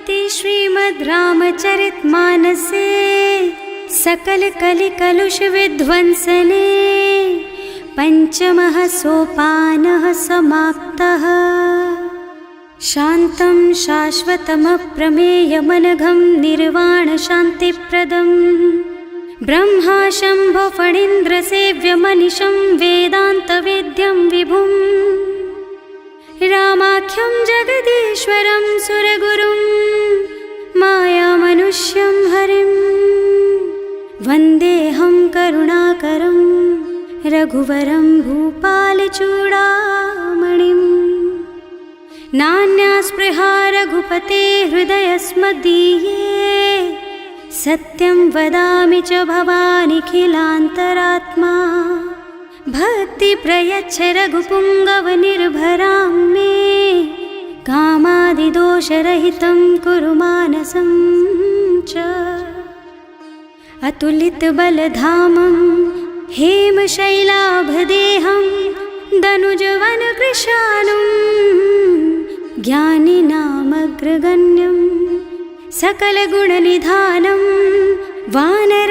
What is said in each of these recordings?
इति श्रीमद् रामचरितमानसे सकल कलि कलुष विध्वंसने पंचमः सोपानः समाप्तः। शान्तं शाश्वतमप्रमेयमनघं निर्वाण शान्तिप्रदं ब्रह्मा शम्भो फणीन्द्रसेव्यमनिशं वेदान्तवेद्यं विभुं रामाख्यं जगदीश्वरं सुरगुरुं मायामनुष्यं हरिं वन्देऽहं करुणाकरं रघुवरं भूपालचूडामणिम्। नान्यास्पृहा रघुपते हृदयस्मदीये सत्यं वदामि च भवानिखिलान्तरात्मा। भक्ति प्रयच्छ रघुपुङ्गवनिर्भरां मे कामादिदोषरहितं कुरु मानसं च। अतुलितबलधामं हेमशैलाभदेहं दनुजवनकृशानुं ज्ञानिनामग्रगण्यं सकलगुणनिधानं वानराणामधीशं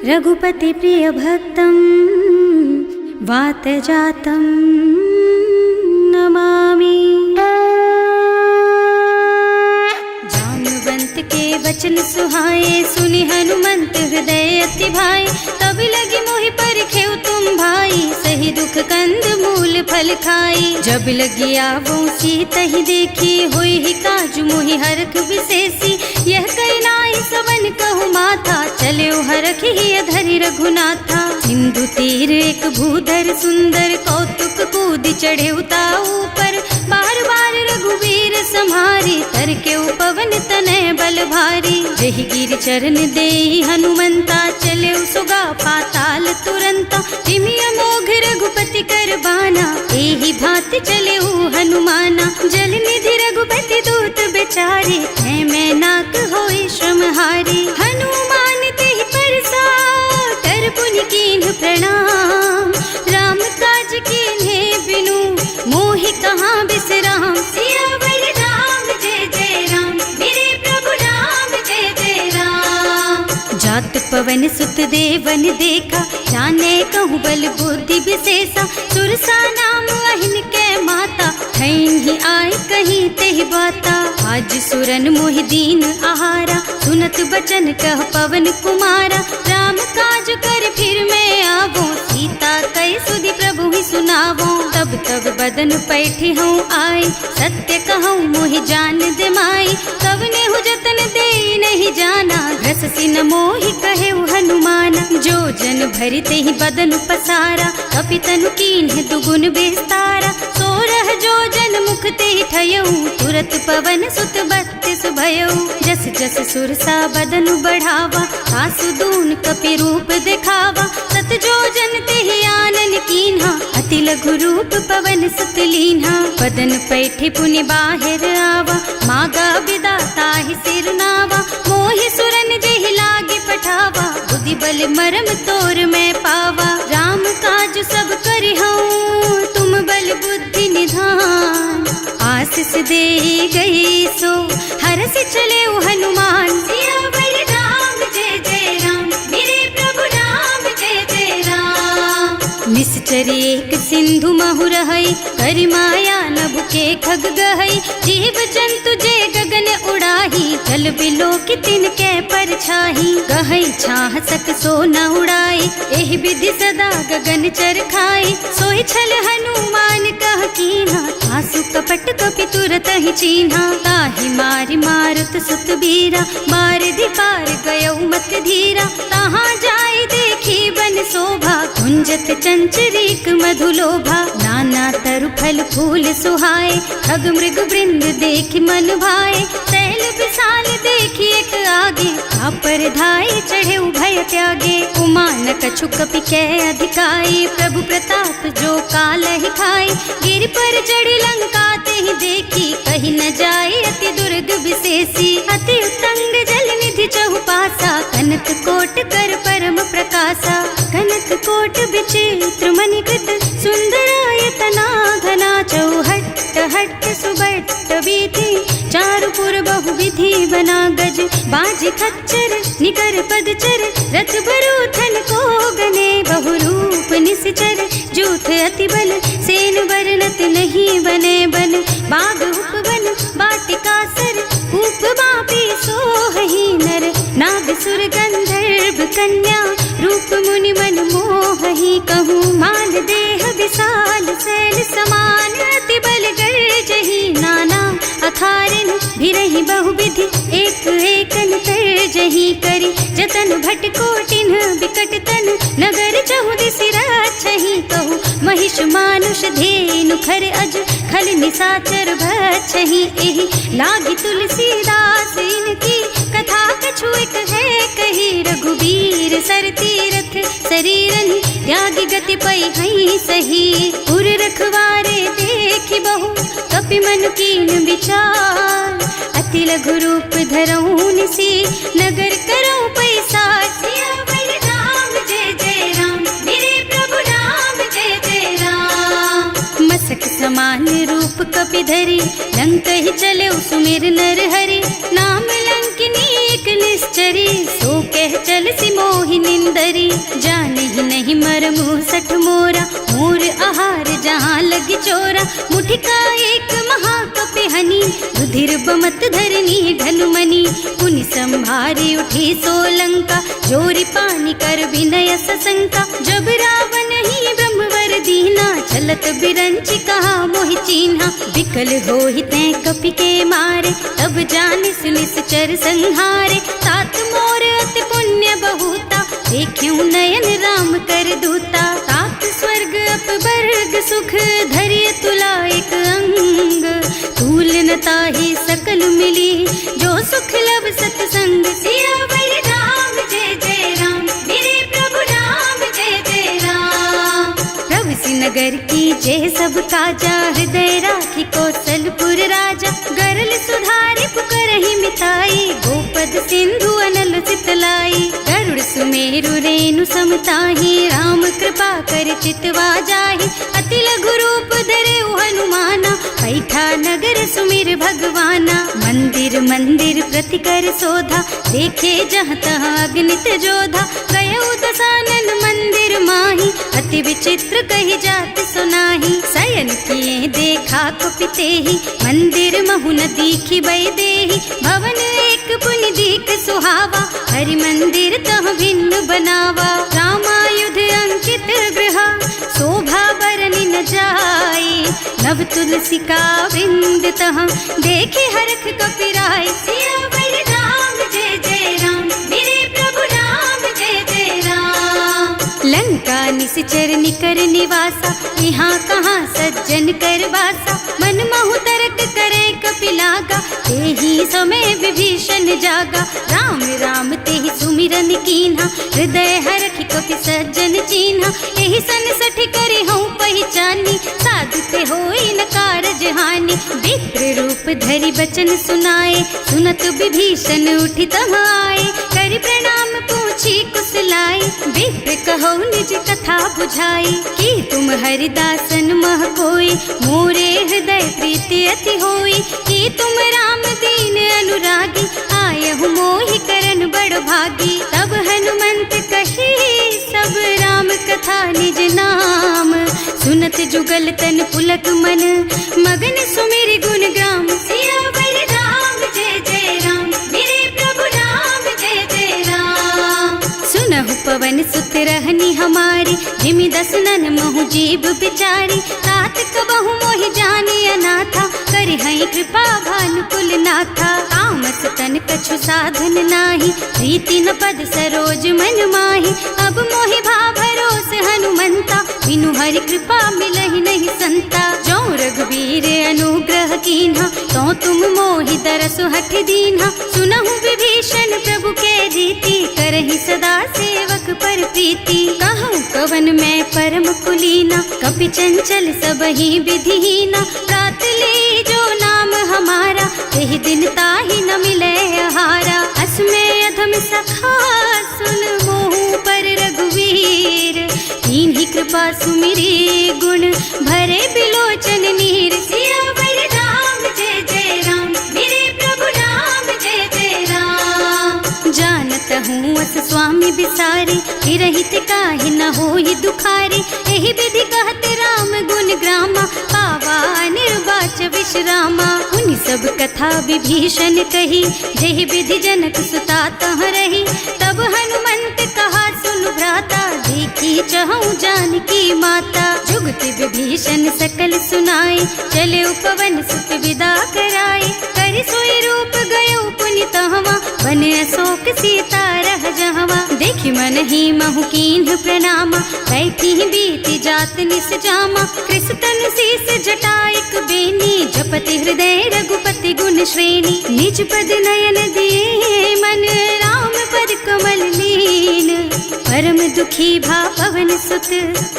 रघुपतिप्रियभक्तं वातजातं नमामि। जाम्बवंत के वचन सुहाए सुनि हनुमंत हृदय अति भाए। तब लगी मोहि परखेउ तुम भाई सही दुख कंद मूल फल खाई। जब लगी आवो सीतहि देखी होई ही काजु मोहि हरख विशेषी। यह कई नाई सवन कहु माथा चले हरख ही धरि रघुनाथा। सिंधु तीर एक भूधर सुंदर कौतुक कूद चढ़े उताऊ पर। बार बार रघुवीर सम्हारी तर के उपवन तनय बल भारी। जहि गिर चरण देहि हनुमंता चले सुगा पाताल तुरंता। तिमि अमोघ रघुपति कर बाना एहि भांति चले हनुमाना। जल निधि रघुपति दूत बेचारे है मैं नाक होई श्रमहारी। हनुमान तेहि परसा कर पुनि कीन्ह प्रणाम। राम काज कीन्हे बिनु मोहि कहाँ बिसराम। सियावर राम जय जय राम मेरे प्रभु राम जय जय राम। जात पवन सुत देवन देखा जाने कहूँ बल बुद्धि विशेषा। सुरसा नाम अहिन के माता खैन ही आय कहीं तेहि बाता। आज सुरन मोहि दीन आहारा सुनत बचन कह पवन कुमारा। राम काज कर फिर मैं आवो सीता कई सुधि प्रभु ही सुनावो। तब तब बदन पैठी हूँ आई सत्य कहूँ मोहि जान दे माई। तब नेहु जतन दे नहीं जाना घस सिन मोहि कहे हनुमाना। जो जन भरते ही बदन पसारा कपितनु कीन्ह दुगुन बेस्तारा। सोरह जो जन मुख ते ठयऊ तुरत पवन सुत बत्तिस भयऊ। जस जस सुरसा बदन बढ़ावा आसु दून कपि रूप दिखावा। सत जो जन ते आनन कीन्हा अति लघु रूप पवन सुत लीन्हा। बदन पैठे पुनि बाहिर आवा मागा बिदा ताहि सिर नावा। मोहि सुरन जेहि लागे पठावा बुद्धि बल मरम तोर मैं पावा। राम काज सब करिहऊँ तुम बल बुद्धि निधान। आशीष दे गई सो हरस चले हनुमान। सियावर राम जय जय राम मेरे प्रभु राम जय जय राम। निश्चर एक सिंधु महु रहई करि माया नभ के खग गहई। जीव जंतु जे गगन उड़ाही जल बिलो की तिनके परछाही। गहई छाह सक सो न उड़ाई एहि विधि सदा गगन चर खाई। सोहि छल हनुमान कह कीन्हा आसु कपट कपि तुरत ही चीन्हा। ताहि मारि मारुत सुत बीरा बारिधि पार गयौ मत धीरा। तहाँ जाय देखी बन शोभा कुंजत चंचरीक मधुलोभा। नाना तरु फल फूल सुहाए खग मृग वृंद देखि मन भाए। तैल विशाल देखी एक आगे पर धाई चढ़े भय त्यागे। उमान कछु कपि कै अधिकाई प्रभु प्रताप जो काल ही खाई। गिर पर चढ़ी लंका ते ही देखी कहीं न जाए अति दुर्ग विशेषी। अति उत्तंग जल निधि चहुपासा कनक कोट कर परम प्रकाशा। कनक कोट बिच विचित्र मणिकृत सुंदरायतना घना चौहट्ट हट्ट सुबट्ट बीथी चारुपुर बहुविधि बना गज बाजी खच्चर निकर पदचर रथ बरूथन को गने बहुरूप निश्चर जूथ अति बल सेन वर्णत नहीं बने बन बाग उपवन बाटिका सर उप बापी सोहही नर नाग सुर गंधर्व कन्या रूप मुनि मन मोहही कहूँ माल देह विशाल शैल समान अति बल गर्जही नाना अखारिन भिरहि बहुविधि एक एकन तरजही करी जतन भट कोटिन बिकट तन नगर चहुदिस राछही कहूँ महिष मानुष धेनु खर अज खल निसाचर भक्षही एहि लागी तुलसीदास इनकी कथा कछु एक है कही रघुबीर सर तीरथ शरीरन त्यागी गति पई हई सही पुर रखवारे देखि बहु कपि मन कीन विचार अति लघु रूप धरऊं निसी नगर करऊं पैसा सियावर राम जय जय राम मेरे प्रभु राम जय जय राम मसक समान रूप कपि धरी लंक ही चले सुमिर नर हरि नाम लंकिनी एक निश्चरी सो कह चल सी मोहि निंदरी जाने ही नहीं मरमु सठ मोरा मोर आहार जहाँ लगी चोरा मुठिका एक महाकपि हनी रुधिर बमत धरनी ढनुमनी पुनि संभारी उठी सोलंका जोरी पानी कर विनय सशंका जब रावण ही ब्रह्मवर दीना चलत बिरंची कहा मोहि चीन्हा विकल होहि तै कपि के मारे तब जानिस निश्चर संहारे तात मोर अति पुण्य बहुता देखियो नयन राम कर दूता तात स्वर्ग अपवर्ग सुख धरिय तुला एक अंग तूल न ताहि सकल मिली जो सुख लब सतसंग सियावर राम जय जय राम मेरे प्रभु राम जय जय राम प्रभु सी नगर की जय सब काजा हृदय राखी कौशलपुर राजा गरल सुधारी पुकरहि मिताई गोपद सिंधु अनल चितलाई गरुड़ सुमेरु रेणु समताही राम कृपा कर चितवा जाहि अति लघु रूप धरे हनुमाना पैठा नगर सुमिर भगवाना मंदिर मंदिर प्रति कर शोधा देखे जहाँ तहाँ अग्नित जोधा गयो दसानन मंदिर माही अति विचित्र कही जात सुनाही शयन किए देखा कुपिते ही मंदिर महु न दीखी बई देही भवन एक पुनि दीख सुहावा हरि मंदिर तह भिन्न बनावा रामायुध अंकित गृह शोभा बरनि न जाए नव तुलसी का वृंद तह देखे हरख कपिराय सियावर राम जय जय राम मेरे प्रभु राम जय जय राम लंका निश्चर निकर निवासा यहाँ कहाँ सज्जन कर वासा मन महु तरक करे कपिलागा तेहि समय विभीषण जागा राम राम तेहि सुमिरन कीन्हा हृदय हरखि कपि सज्जन चीन्हा एहि सन सठि करे हूँ पहचानी साधु ते होई न कारज हानि विप्र रूप धरि बचन सुनाए सुनत विभीषण उठि तहाँ आए करि प्रणाम पूछी कुशलाए विप्र कहो निज कथा बुझाई कि तुम हरिदासन मह कोई मोरे हृदय प्रीति अति होई कि तुम राम दीन अनुरागी आयहु मोहि करन बड़ भागी तब हनुमंत कही सब राम कथा निज नाम सुनत जुगल तन पुलक मन मगन सुमिर गुण ग्राम सियावर राम जय जय राम मेरे प्रभु राम जय जय राम सुनहु पवन सुत रहनी हमारी जिमि दसनन महु जीव बिचारी तात कबहु मोहि जानी अनाथा करि हई कृपा भानुकुल नाथा तामस तन कछु साधन नाही प्रीति न पद सरोज मन माही अब मोहि भा भरोस हनुमंता बिनु हरि कृपा मिलहि नहीं संता जो रघुबीर अनुग्रह कीन्हा तो तुम मोहि दरसु हठ दीन्हा सुनहु विभीषण प्रभु के रीति करहि सदा सेवक पर प्रीति कहूँ कवन मैं परम कुलीना कपि चंचल सबहि विधिहीना प्रात ले जो नाम हमारा तेहि दिन ताहि न मिले आहारा असमय अधम सखा सुन मोहु पर रघुवीर कीन्ही कृपा सुमिरी गुण भरे बिलोचन नीर। सियावर राम जय जय राम, मेरे प्रभु राम जय जय राम। जानत हूँ अस स्वामी बिसारी, हिरहित काहे न होई दुखारी। एहि विधि कहत राम गुण ग्रामा, पावा निर्वाच विश्रामा। उनि सब कथा विभीषण कही, जेहि विधि जनक सुता तह रही। तब हनुमंत कहा सुन भ्राता, देखी चहु जानकी माता। जुगति विभीषण सकल सुनाई, चले उपवन सुत विदा कराई। कर सोई रूप गयो पुनि तहवा, बन अशोक सीता रह जहवा। देखि मन ही महु कीन्ह प्रणामा, बैठी बीती जात निस जामा। कृष तनु शीस जटाइक बेनी, जपति हृदय रघुपति गुण श्रेणी। निज पद नयन दिए मन, राम पद कमल लीन। परम दुखी भा पवन सुत,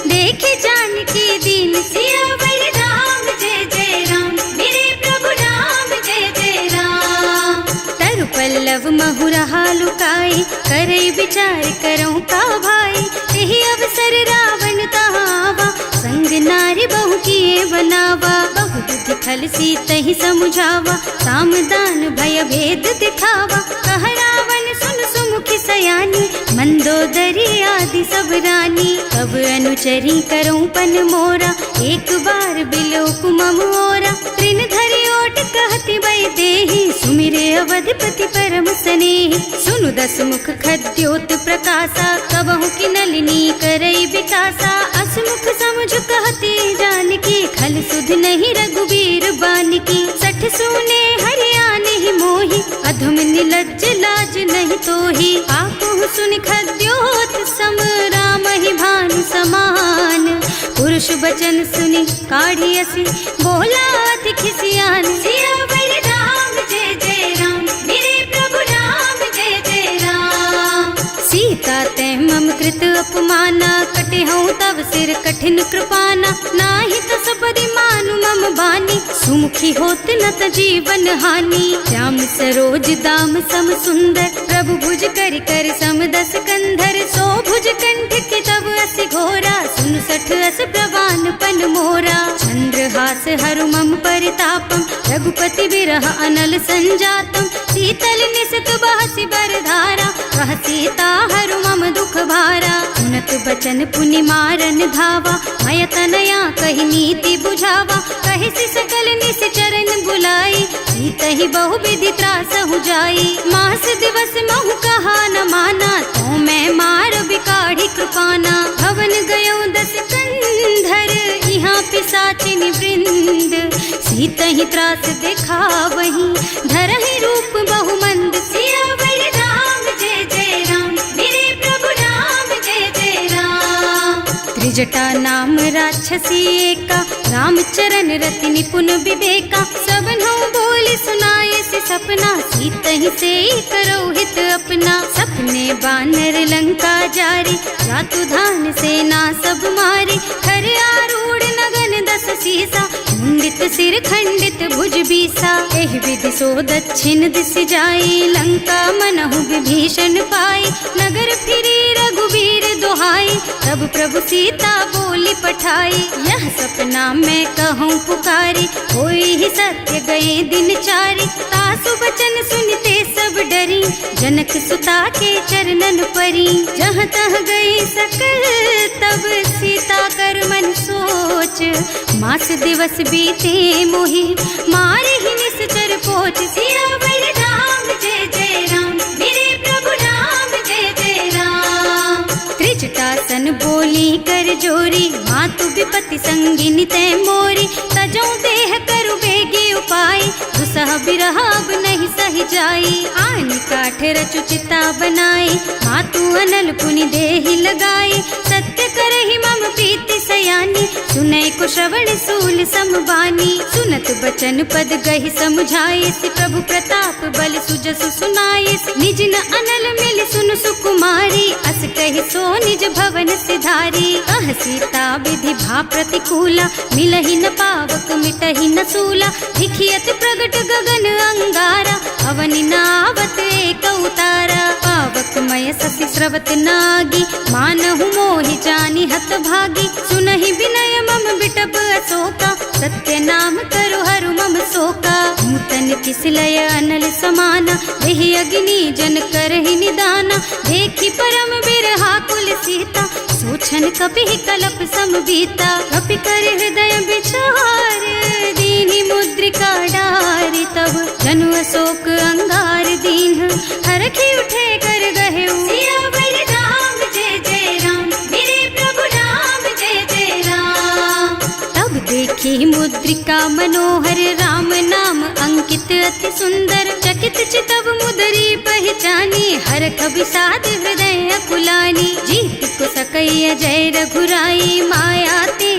देखे जानकी दीन। सियावर राम जय जय राम, मेरे प्रभु राम जय जय राम। तरु पल्लव महुरहा लुकाई, करई विचार करऊं का भाई। यही अवसर रावण तहावा, संग नारी बहु किए बनावा। बहु बुद्धि खल सीतहि समुझावा, सामदान भय भेद दिखावा। कह रावण सुन सुमुखी सयानी, मंदोदरी आदि सब रानी। तब अनुचरी करऊं पन मोरा, एक बार बिलोक मम ओरा। तृण धरि ओट कहति भय देहि, सुमिरे अवधपति परम स्नेहि। सुनु दस मुख खद्योत प्रकाशा, कबहु की नलिनी करई विकासा। असमुख समझ कहती जानकी, खल सुध नहीं रघुबीर बानकी। सठ सूने हरियाणा ही मोहि, अधम निलज्ज लाज नहीं तोहि। आपहु सुनि खद्योत सम, राम ही भानु समान। पुरुष बचन सुनि काढ़ी असी, बोला अति खिसियान। सियावर राम जय जय राम, मेरे प्रभु राम जय जय राम। सीता ते मम कृत अपमाना, कटे हूँ तब सिर कठिन कृपाना। नाही तो सबरि मानु मम बानी, सुमुखी होत न त जीवन हानि। श्याम सरोज दाम सम सुंदर, प्रभु भुज कर कर सम दस कंधर। सो भुज कंठ के तब अस घोरा, सुन सठ अस प्रवान पन मोरा। चंद्रहास हरु मम परितापम, रघुपति विरह अनल संजातम। शीतल निसत बहसि बरधारा, वह सीता हरु मम दुख भारा। सुनत बचन पुनि मारन धावा, मय तनया कहि नीति बुझावा। कहि सि सकल निस चरण बुलाई, सीतहि बहु विधि त्रासहु जाई। मास दिवस महु कहा न माना, तो मैं मार बिकाढ़ी कृपाना। भवन गयो दस कंधर, यहाँ पिशाचिनी वृंद। सीतहि त्रास दिखावहि, धरहि रूप बहुमंद। सियावर राम जय जय राम, मेरे प्रभु राम जय जय राम। त्रिजटा नाम राक्षसी एका, रामचरण रति निपुण विवेका। सबनों बोली सुनाए से सपना, सीतहि से करो हित अपना। सपने बानर लंका जारी, जातु धान सेना सब मारी। खर आरूढ़ नगन दस सीसा, मुंडित सिर खंडित भुज बीसा। एहि विधि सो दक्षिण दिस जाई, लंका मनहु विभीषण पाई। नगर फिरी रघुबीर दुहाई, तब प्रभु सीता बोली पठाई। यह सपना मैं कहूँ पुकारी, होई ही सत्य गए दिन चारी। तासु बचन सुनते सब डरी, जनक सुता के चरणन परी। जहाँ तह गई सकल तब सीता कर मन सोच। मास दिवस बीते मोहि, मारे ही निश्चर पोच। सियावर राम जय जय राम, मेरे प्रभु राम जय जय राम। त्रिजटासन बोली कर जोरी, मातु विपति संगिनी तै मोरी। तजो देह करु बेगी उपाय, दुसह बिरह अब नहीं सही जाई। आन काठ रचु चिता बनाई, मातु अनल पुनि देहि लगाई। सत्य करहि मम प्रीति सयानी, सुनय को श्रवण सूल समबानी। सुनत बचन पद गहि समझाए, प्रभु प्रताप बल सुजसु सुनाए। निज न अनल मिल सुन सुकुमारी, अस कहि सो निज भवन सिधारी। कह सीता विधि भा प्रतिकूला, मिलहि न पावक मिटहि न सूला। दिखियत प्रगट गगन अंगारा, अवनि नावत एक उतारा। पावक मय ससि स्रवत नागी, मानहु मोहि जानि हत भागी। सुनहि विनय मम बिटप अशोका, सत्य नाम करु हरु मम शोका। नूतन किसलय अनल समाना, देहि अग्नि जन करहि निदाना। देखि परम बिरहा कुल सीता, सोचन कपि कलप सम बीता। कपि कर हृदय विचार, दीनि मुद्रिका डारि। तब जनु अशोक अंगार दीन, हरखि उठे कर गहे सियावर राम जय जय राम। मेरे प्रभु राम जय जय राम। तब देखी मुद्रिका मनोहर, राम नाम अंकित अति सुंदर। चकित चितव मुदरी पहचानी, हरख विषाद हृदय अकुलानी। जीत को सकई अजय रघुराई, माया ते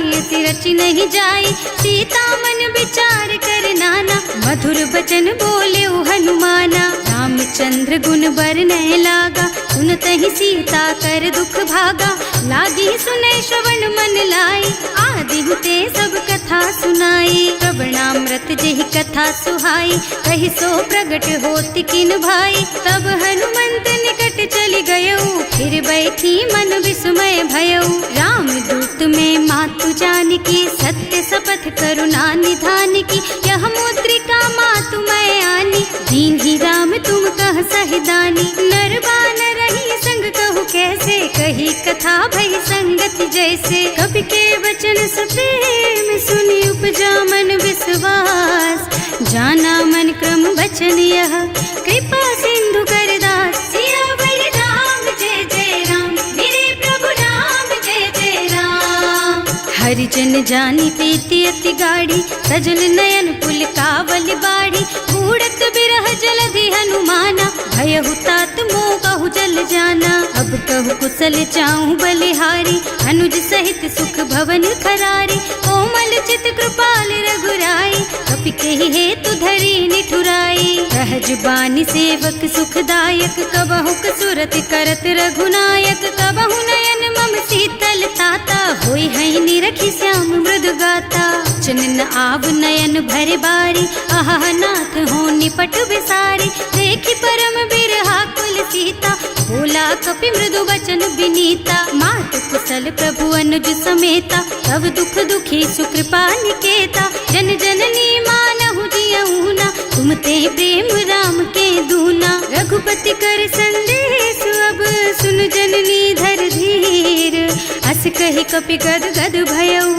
रचि नहीं जाई। सीता मन विचार कर नाना, मधुर बचन बोले हनुमाना। रामचंद्र गुण बरनय लागा, सुनत ही सीता कर दुख भागा। लागी सुने श्रवण मन लाई, आदि ते सब कथा सुनाई। प्रवणामृत जेहि कथा सुहाई, कहि सो प्रगट होति किन भाई। तब हनुमंत निकट चली गयऊ, फिर बैठी मन विस्मय भयऊ। राम दूत में मातु जानकी, सत्य शपथ करुणा निधान की। यह मुद्रिका मातु मैं आनी, दीन ही राम तुम कह सहिदानी। नर बानर रही संग कहु कैसे, कही कथा भई संगति जैसे। कवि के वचन सप्रेम सुनि उपजा मन विश्वास। जाना मन क्रम वचन यह, कृपा सिंधु कर दास। सियावर राम जय जय राम, मेरे प्रभु राम जय जय राम। हरिजन जानी प्रीति अति गाढ़ी, सजल नयन पुल कावल बाढ़ी। बूढ़त बिरह जलधि हनुमाना, भयहु तात मोह कहु जल जाना। अब कहु कुशल चाहूं बलिहारी, अनुज सहित सुख भवन खरारी। कोमल चित कृपाल रघुराई, कपि केहि हेतु धरी निठुराई। सहज बानी सेवक सुखदायक, कबहु कसुरति करत रघुनायक। कबहु नयन मम शीतल ताता, होई है निरखि श्याम मृदु गाता। चनन आव नयन भरे बारी, आहा नाथ हो निपट विसारी। देखि परम बिरहा कुल सीता, बोला कपि मृदु वचन विनीता। मात कुशल प्रभु अनुज समेता, तब दुख दुखी सुकृपा निकेता। जन जननी मानहु जियऊना, तुम ते प्रेम राम के दूना। रघुपति कर संदेश अब सुन जननी धर धीर। अस कहि कपि गद गद भयऊ,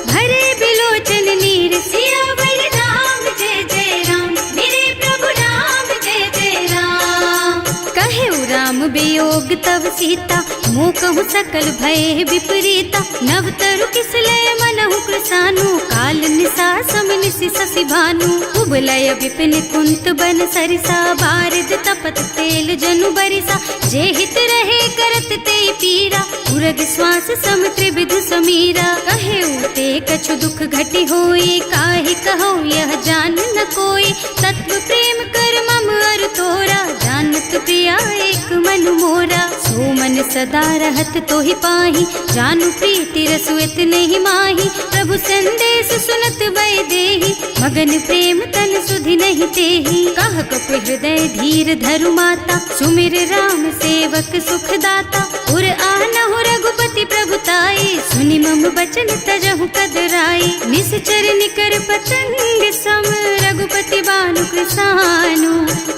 भरे बिलोचन नीर। सियावर राम जय जय राम, मेरे प्रभु राम जय जय राम। कहेउ राम वियोग तब सीता, मोह कहु सकल भय विपरीता। नव तरु किसलय मनहु कृसानु, काल निसा समिनिसि शशि भानु। उबलय विपिन कुंत बन सरिसा, बारिद तपत तेल जनु बरिसा। जे हित रहे करत ते पीरा, उरग श्वास सम त्रिविध समीरा। कहेउ ते कछु दुख घटि होई, काहि कहौ यह जान न कोई। तत्व प्रेम कर मम अर तोरा, जानत प्रिया एक मन मोरा। सो मन सदा रहत तोहि पाहि, जानु प्रीति रसु इतने माही। प्रभु संदेश सुनत वै देहि, मगन प्रेम तन सुधि नहीं तेहि। कह कप हृदय धीर धरु माता, सुमिर राम सेवक सुख दाता। उर आनहु रघुपति प्रभुताई, सुनि मम बचन तजहु कदराई। निश्चर निकर पतंग सम, रघुपति बानु कृसानु।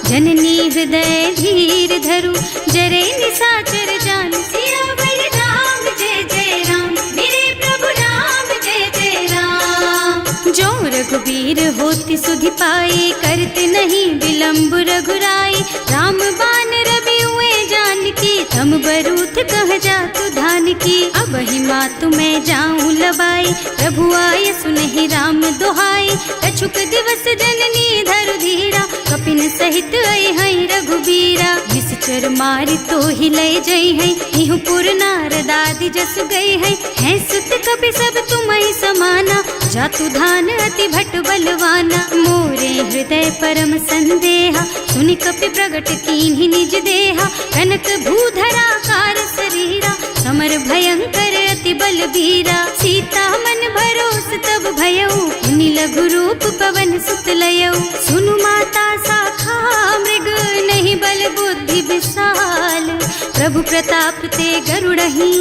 जननी हृदय धीर धरु, जरे निसाचर जान। सियावर राम जय जय राम, मेरे प्रभु राम जय जय राम। जो रघुबीर होति सुधि पाई, करते नहीं विलंब रघुराई। राम बान रवि हुए जानकी, तम बरूथ कह जातु धान की। अब ही मातु मैं जाऊं लबाई, प्रभु आय सुनहि राम दुहाई। कछुक दिवस जननी धरु धीरा, कपिन सहित आई है रघुबीरा। निश्चर मारि तो ही लय जई है, इहु पुर नारद आदि जस गई है। सुत कपि सब तुमहि मुनि समाना, जातु धान अति भट बलवाना। मोरे हृदय परम संदेहा, सुनि कपि प्रगट कीन्हि निज देहा। कनक भूधराकार शरीरा, समर भयंकर अति बलबीरा। सीता मन भरोस तब भयउ, मुनि लघु रूप पवन सुत लयउ। सुनु माता शाखा मृग, नहीं बल बुद्धि विशाल। प्रभु प्रताप ते गरुड़हि,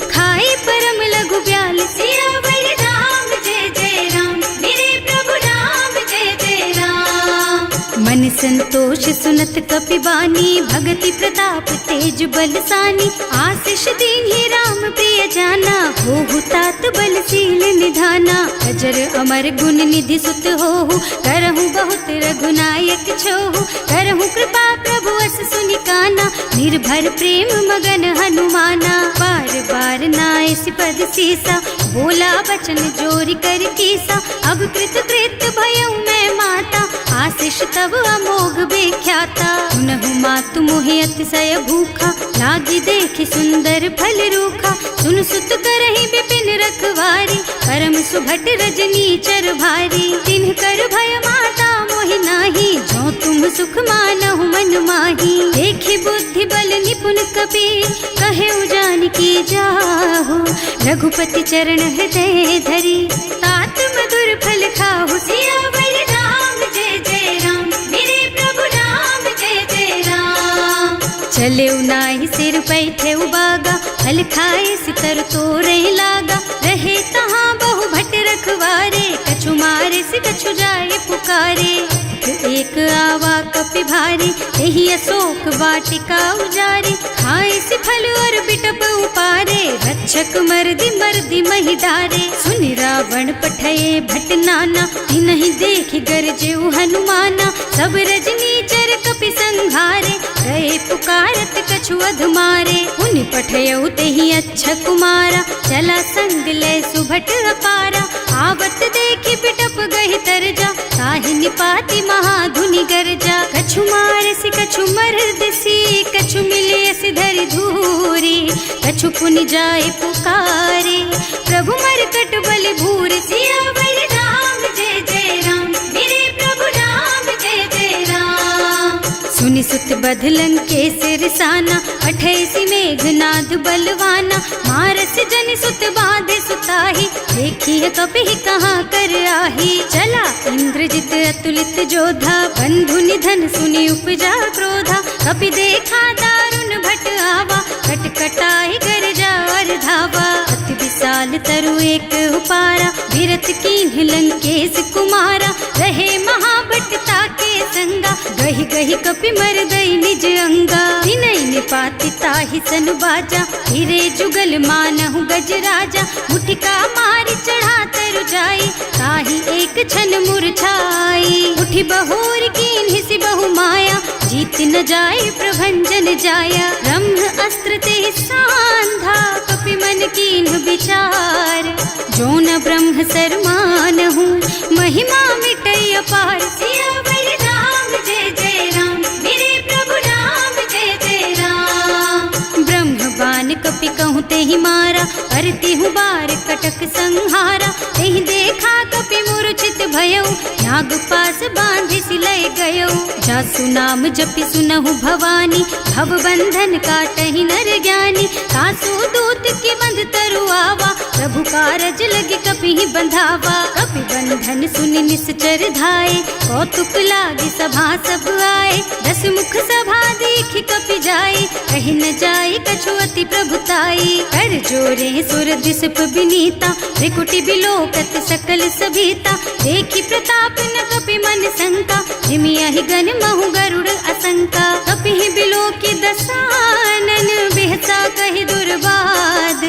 खाई परम लघु ब्याल। सियावर राम जय जय राम, मेरे प्रभु राम जय जय राम। मन संतोष सुनत कपि बानी, भगति प्रताप तेज बलसानी। आशीष दीन्हि राम प्रिय जाना, होहु तात बलशील निधाना। अजर अमर गुण निधि सुत होहु, करहु बहुत रघुनायक छोहु। करहु कृपा प्रभु अस सुनि काना, निर्भर प्रेम मगन हनुमाना। बार बार नाय सिपद सीसा, बोला बचन जोरि कर कीसा। अब कृत कृत भयउ मैं माता, आशीष तब अमोघ बेख्याता। सुनहु मातु मोहि अतिशय भूखा, लागी देखि सुंदर फल रूखा। सुन सुत करहि विपिन रखवारी, परम सुभट रजनी चर भारी। तिन्ह कर भय माता मोहि नाही, जो तुम सुख मानहु मन माही। देखि बुद्धि बल निपुण कबीर, कहे जानकी जाहु। रघुपति चरण हृदय धरी, तात मधुर फल खाहु। सियावर राम जय जय राम, मेरे प्रभु राम जय जय राम। चले नाहि सिर पैठे बागा, फल खाए सितर तोरे लागा। रहे तहाँ बहु भट रखवारे, कछु मारे से कछु जाए पुकारे। एक आवा कपि भारी, यही अशोक वाटिका उजारी। खाए से फल और बिटप उपारे, रक्षक मर्दी मर्दी मही डारे। सुनि रावण पठये भट नाना, तिन्हि देखि गरजेउ हनुमाना। सब रजनी चर कपि संघारे, गए पुकारत कछु अधमारे। उनि पठयउ तेहि अच्छा कुमारा, चला संग ले सुभट अपारा। आवत देखि बिटप गहि तरजा, ताहि निपाति महाधुनि गरजा। कछु मार से कछु मर्द सी, कछु मिले से धरि धूरी। कछु पुनि जाए पुकारे, प्रभु मरकट बल भूरि। सियावर राम जय जय राम, मेरे प्रभु राम जय जय राम। सुनि सुत बधलन के सिरसाना, अठैसी मेघनाद बलवाना। मारस जन सुत बाधे सुताही, देखी है कपि कहाँ कर आही। चला इंद्रजित अतुलित जोधा, बंधु निधन सुनि उपजा क्रोधा। कपि देखा दारुण भट आवा, कटकटाई गरजा और धावा। अति विशाल तरु एक उपारा, विरत कीन्ह लंकेश कुमारा। रहे महाभटता के संगा, गहि गहि कपि मर गई निज अंगा। तिनहि निपाति ताहि सन बाजा, हिरे जुगल मानहु गज राजा। मुठिका मारि चढ़ा तरु जाई, ताहि एक छन मुरझाई। उठि बहोर कीन्हि सि बहु माया, जीत न जाय प्रभंजन जाया। ब्रह्म अस्त्र ते सांधा, कपि मन कीन्ह विचार। जो न ब्रह्म सर मानहु, महिमा मिटै अपार। सियावर राम जय जय राम, मेरे प्रभु राम जय जय राम। ब्रह्म बान कपि कहूँ तेहि मारा, करती हूँ बार कटक संहारा। तेहि देखा कपि मूर्छित भयउ, नाग पास बांधि सिलय गयउ। जासु नाम जपि सुनहु भवानी, भव बंधन काटहि नर ज्ञानी। तासु दूत के बंध तरु आवा, प्रभु कारज लगे कपि बंधावा। कपि बंधन सुनि निश्चर धाये, कौतुक लागे सभा सब आए। दस मुख सभा देखि कपि जाए, कहि न जाए कछु अति प्रभुताई। कर जोरे सुर दिसप विनीता, त्रिकुटी बिलोकत सकल सभीता। देखि प्रताप न कपि मन शंका, जिमियाहि गन महु गरुड़ असंका। कपि बिलोकि दसानन, बिहसा कहि दुर्बाद।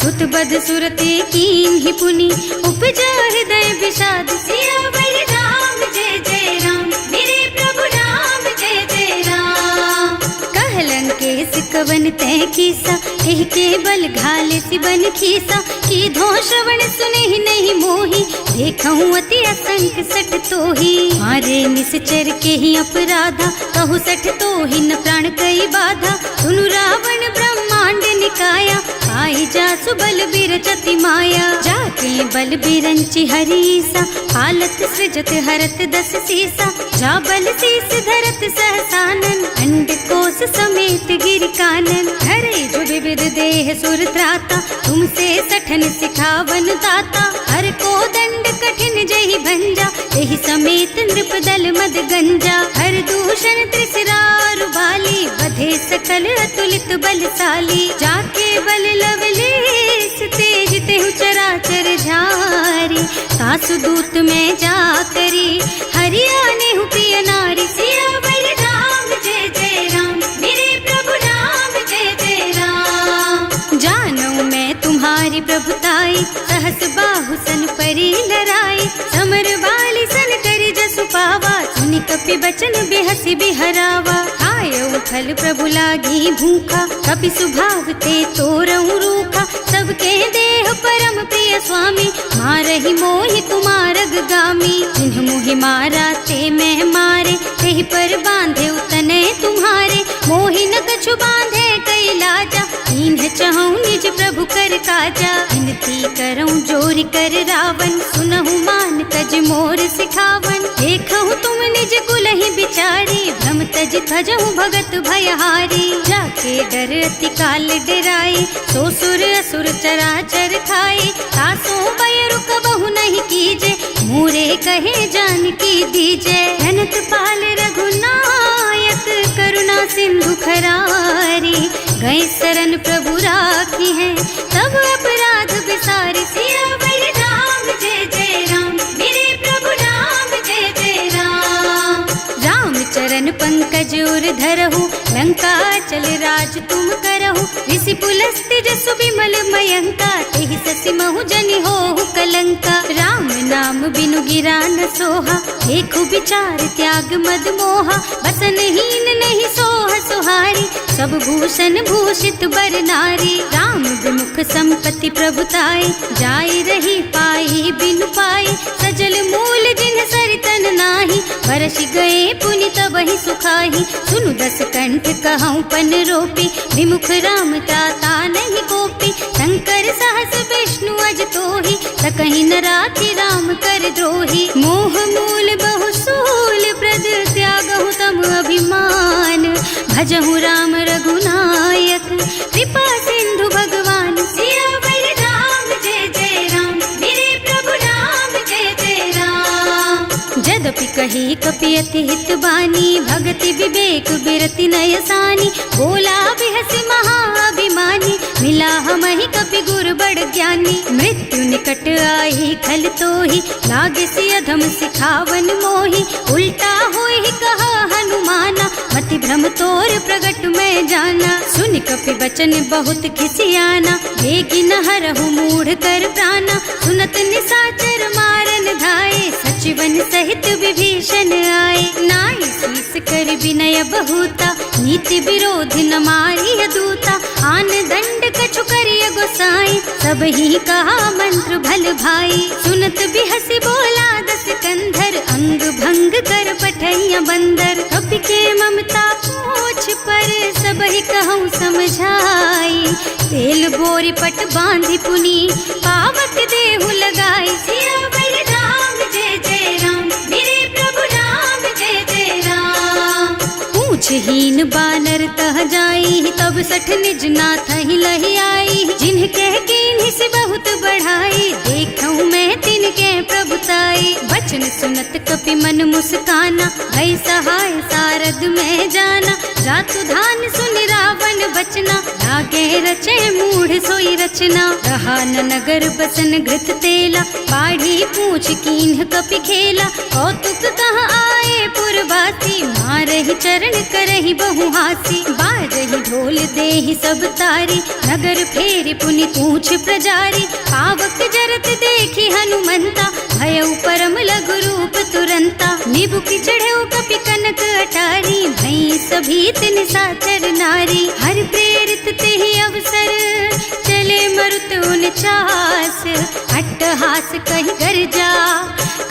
सुत बद सुरते कीन्हि पुनि, उपजा हृदय विषाद। सियावर राम जय जय राम, मेरे प्रभु राम जय जय राम। कहलन केस कवन तै कीसा, एहि के बल घाले सिबन खीसा। की धो श्रवण सुने नहीं मोही, देखहूँ अति असंख सठ तोही। मारे निश्चर के ही अपराधा, कहु सठ तोहि न प्राण कई बाधा। सुनु रावण ब्रह्मांड मोहिनी काया, पाई जासु बल बिरचति माया। जाके बल बिरंचि हरीसा, हालत सृजत हरत दस सीसा। जा बल शीस धरत सहसानन, अंड कोस समेत गिर कानन। धरे जो विविध देह सुर त्राता, तुमसे सठन सिखावन दाता। हर को दंड कठिन जहि भंजा, एहि समेत नृप दल मद गंजा। हर दूषण त्रिसरारु बाली, बधे सकल अतुलित बलशाली। जाके बल लवलेस तेज तेहु चराचर झारी। सासु दूत में जा करी, हरियाणे हूँ प्रिय नारी। सियावर राम जय जय राम, मेरे प्रभु राम जय जय राम। जानू मैं तुम्हारी प्रभुताई, सहस बाहु सन परी लराई। समर बाली सन करी जसु पावा, सुनि कपि बचन बिहसि बिहरावा। आयऊ फल प्रभु लागी भूखा, कपि सुभाव ते तोरऊ रूखा। सबके देह परम प्रिय स्वामी, मारहि मोहि कुमारग गामी। जिन्ह मोहि मारा ते मैं मारे, तेहि पर बांधे उतने तुम्हारे। मोहि न कछु बांधे कई लाजा, इन्ह चहु निज प्रभु कर काजा। विनती करऊं जोरि कर रावण, सुनहु मान तज मोर सिखावन। देखहु तुम निज कुलहि बिचारी, भ्रम तज थजहु भगत भयहारी। जाके डर अति काल डराई, सो सुर असुर चराचर खाई। तासो भय रुक बहु नहीं कीजे, मोरे कहे जानकी दीजे। अनंत पाल रघुनायक, करुणा सिंधु खरारी। गए शरण प्रभु राखी है, सब अपराध बिसारी। सियावर राम जय जय राम, मेरे प्रभु राम जय जय राम। राम चरण पंकज उर धरहु, लंका चल राज तुम करहु। ऋषि पुलस्त्य जसु विमल मयंका, तेहि ससि महु जनि होहु कलंका। राम नाम बिनु गिरा न सोहा, देखु विचार त्याग मद मोहा। बसन हीन नहीं सोह सुहारी, सब भूषण भूषित बर नारी। राम विमुख संपत्ति प्रभुताई, जाय रही पाई बिनु पाई। सजल मूल जिन सरितन नाही, बरसि गए पुनि तबहि सुखाही। सुनु दस कंठ कहऊँ पन रोपी, विमुख राम त्राता नहीं कोपी। शंकर सहस विष्णु अज तोहि, सकहि न राखि राम कर द्रोही। मोह मूल बहु सूल प्रद, त्यागहु तम अभिमान। भजहु राम रघुनायक, कृपा सिंधु भगवान। सियावर राम जय जय राम, मेरे प्रभु राम जय जय राम। जदपि कही कपि अति हित बानी, भगति विवेक बिरति नय सानी। बोला बिहसि महाअभिमानी, मिला हमहि कपि गुर बड़ ज्ञानी। मृत्यु निकट आई खल तोहि, लागे सि अधम सिखावन मोहि। उल्टा होहि कहा हनुमाना, मति भ्रम तोर प्रगट में जाना। सुनि कपि बचन बहुत खिसियाना, बेगी न हरहु मूढ़ कर प्राणा। सुनत निशाचर मारन धाये, सचिवन सहित विभीषण आए। नाई शीस कर विनय बहुता, नीति विरोध न मारिय दूता। आन दंड कछु करिय गोसाई, सब ही कहा मंत्र भल भाई। सुनत बिहसि बोला दस कंधर, अंग भंग कर पठैया बंदर। कपि के ममता पूछ पर, सब ही कहूँ समझाई। तेल बोरी पट बांधि पुनी, पावक देहु लगाई। सियावर राम जय जय राम, मेरे प्रभु राम जय जय राम। पूछहीन बानर तह जाई, तब सठ निज नाथ ही लही आई। जिन्ह कह कीन्हि से बहुत बढ़ाई, देखऊँ मैं तिनके प्रभुताई। बचन सुनत कपि मन मुस्काना, भई सहाय सारद में जाना। जातु धान सुनि रावण बचना, लागे रचे मूढ़ सोई रचना। रहा न नगर बसन घृत तेला, बाढ़ी पूछ कीन्ह कपि खेला। कौतुक कहाँ आए पुरवासी, मारहि चरण करहि बहु हासी। बाजहि ढोल देहि सब तारी, नगर फेरि पुनि पूछ प्रजारी। पावक जरत देखि हनुमंता, भयउ परम लघु रूप तुरंता। निबुकि चढ़ऊ कपि कनक अटारी, भई सभी तिन साचर नारी। हर प्रेरित तेहि अवसर, चले मरुत उनचास। अट्टहास कहि गर्जा,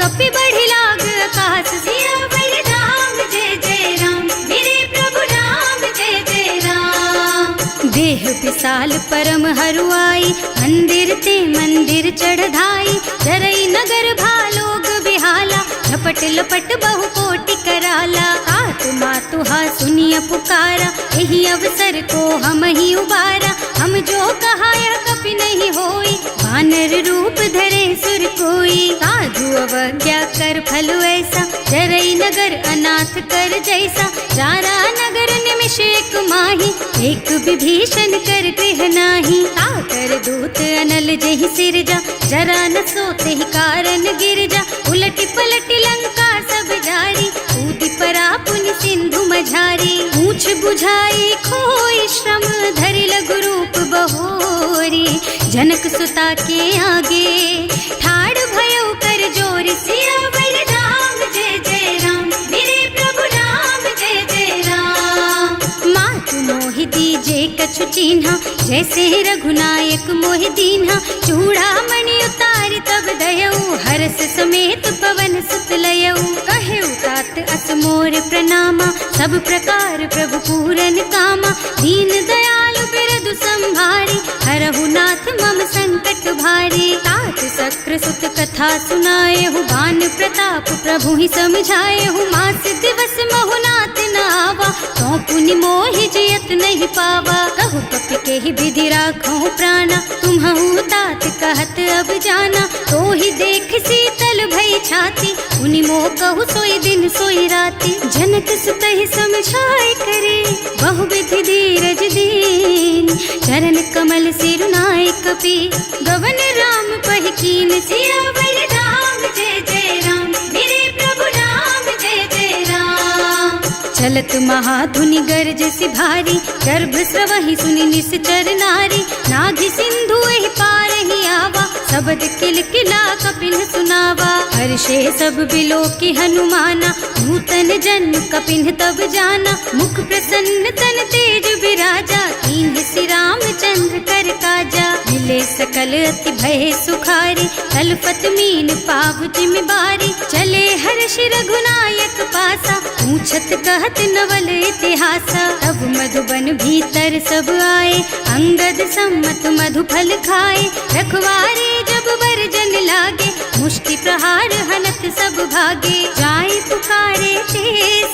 कपि बढ़ि लाग आकाश। सियावर राम जय जय राम, मेरे प्रभु राम जय जय राम। देह विशाल परम हरुआई, मंदिर ते मंदिर चढ़ाई। जरई नगर भालोग बिहाला, झपट लपट बहु कोटि कराला। आत्मा तुहा सुनिय पुकारा, यही अवसर को हम ही उबारा। हम जो कहा यह कभी नहीं होई, वानर रूप धरे सुर कोई। साधु अवज्ञा कर फल ऐसा, जरई नगर अनाथ कर जैसा। जारा नगर निमिष एक माही, एक विभीषण कर गृह नाही। ताकर दूत अनल जहि सिरजा, जरा न सोते ही कारण गिर जा। उलटी पलटी लंका सब जारी, कूदी परा पुनि सिंधु मझारी। पूछ बुझाई खोई श्रम, धरि लघु रूप बहोरी। जनक सुता के आगे, ठाड़ भयो कर जोरी। सियावर राम जय जय राम, मेरे प्रभु राम जय जय राम। मातु मोहि दीजे कछु चिन्हा, जैसे रघुनायक मोहि दीन्हा। चूड़ामणि उतारि तब दयऊ, हरस समेत पवन सुत लयऊ। कहेउ तात अस मोर प्रणामा, सब प्रकार प्रभु पूरन कामा। दीन दयालु बिरदु संभारी, हरहु नाथ मम संकट भारी। तात सक्र सुत कथा सुनाए हूँ, बान प्रताप प्रभु ही समझाए हूँ। मास दिवस महु नाथ न आवा, तो पुनि मोहि जियत नहीं पावा। कहु कपि के ही विधि राखो प्राणा, तुम्हु तात कहत अब जाना। तो ही देख शीतल भई छाती, उनि मोह कहु सोई दिन सोई राती। जनक सुत ही समझाए करे, बहु विधि धीरज दीन। चरण कमल सिरुनाए कपि, गवन राम पहि कीन। सियावर राम जय जय राम, मेरे प्रभु राम जय जय राम। चलत महाधुनि गर्ज सि भारी, गर्भ स्रवहि सुनि निश्चर नारी। नाभि सिंधु एहि पार ही आवा, शब्द किल किला कपिन सुनावा। हर्षे सब बिलो की हनुमाना, नूतन जन्म कपिन तब जाना। मुख प्रसन्न तन तेज विराजा, कीन्ह सि रामचंद्र कर काजा। मिले सकल अति भय सुखारी, तलपत मीन पाव जिम बारी। चले हर्ष रघुनायक पासा, पूछत कहत नवल इतिहासा। तब मधुबन भीतर सब आए, अंगद सम्मत मधु फल खाए। रखवारे जब बरजन लागे, मुष्टि प्रहार हनत सब भागे। जाय पुकारे ते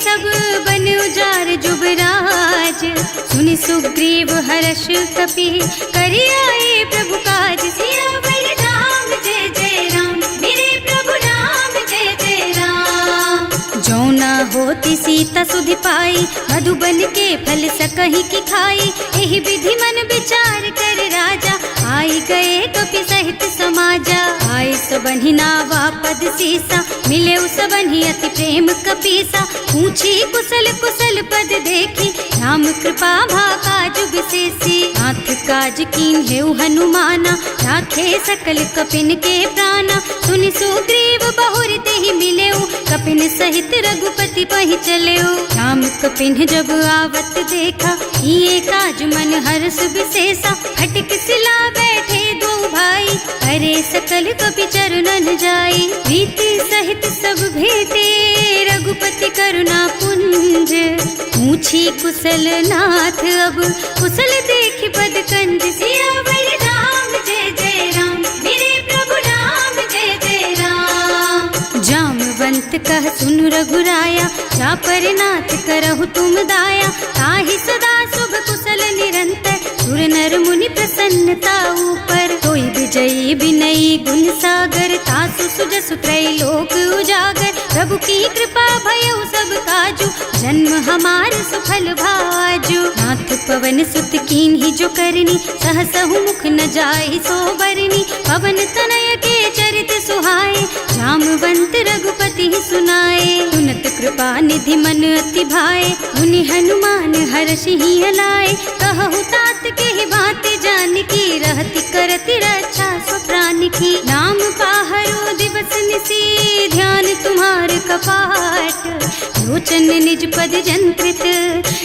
सब बन उजार जुबराज। सुनि सुग्रीव हर्ष कपि, करि आए प्रभु काज। सियावर राम जय जय राम, मेरे प्रभु राम जय जय राम। जौना होती सीता सुधि पाई, मधुबन के फल सकहि की खाई। एहि विधि मन विचार कर राजा, आई गए कपि सहित समाजा। आए सबहि नावा पद सीसा, मिले सबहि अति प्रेम कपीसा। पूछी कुशल कुशल पद देखी, राम कृपा भाका जुग विशेषी। नाथ काज कीन्हेउ हनुमाना, राखे सकल कपिन के प्राणा। सुनि सुग्रीव बहुर तेहि मिलेउ, कपिन सहित रघुपति पहि चलेउ। राम कपिन जब आवत देखा, ये काज मन हर्ष विशेषा। हटिक सिला बैठे दो भाई, अरे सकल कपि चरणन जाई। प्रीति सहित सब भेटे, रघुपति करुणा पुंज। पूछी कुशल नाथ अब, कुशल देखि पद कंज। सियावर राम जय जय राम, मेरे प्रभु राम जय जय राम। जामवंत कह सुनु रघुराया, जा पर नाथ करहु तुम दाया। ताहि सदा शुभ कुशल निरंतर, सुर नर मुनि प्रसन्नता ऊपर। कोई विजयी विनयी गुण सागर, तासु सुजसु त्रैलोक उजागर। प्रभु की कृपा भयउ सब काजू, जन्म हमार सुफल भाजू। नाथ पवन सुत कीन्ही जो करनी, सहसहु मुख न जाहि सो बरनी। पवन तनय के चरित सुहाए, जामवंत रघुपति सुनाए। सुनत कृपा निधि मन अति भाए, मुनि हनुमान हर्षि हलाए। कहु तात के ही बात जानकी, रहति करति रक्षा सो प्राण की। नाम पाहरो दिवस निसी, ध्यान तुम्हार कपाट। लोचन निज पद जंत्रित,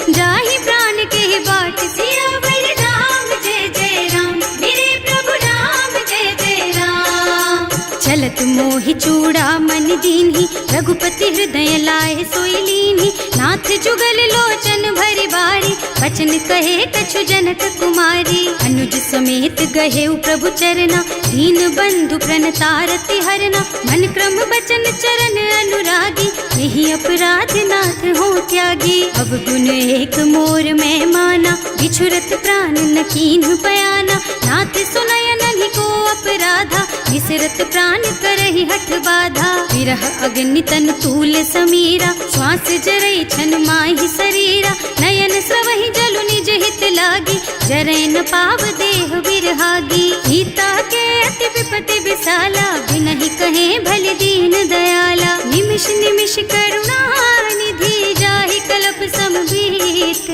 जाहि प्राण के ही बाट। सियावर राम जय जय राम, मेरे प्रभु राम जय जय राम। चलत मोहि चूड़ा मन दीन्ही, रघुपति हृदय लाए सोई लीन्ही। नाथ जुगल लोचन भरी बारी, बचन कहे कछु जनक कुमारी। अनुज समेत गहे प्रभु चरना, दीन बंधु प्रणतारति हरना। मन क्रम बचन चरण अनुरागी, यही अपराध नाथ हो त्यागी। अब गुण एक मोर मैं माना, बिछुरत प्राण न कीन्ह बयाना। नाथ सुनय नहीं को अपराधा, विसरत प्राण करहि हठ बाधा। विरह अग्नि तन तूल समीरा, श्वास जरई छन माहि शरीरा। नयन स्रवहि जलु निज हित लागी, जरै न पाव देह बिरहागी। सीता के अति विपति विसाला, बिनहि कहे भल दीन दयाला। निमिष निमिष करुणा निधि, जाहि कल्प समबीत।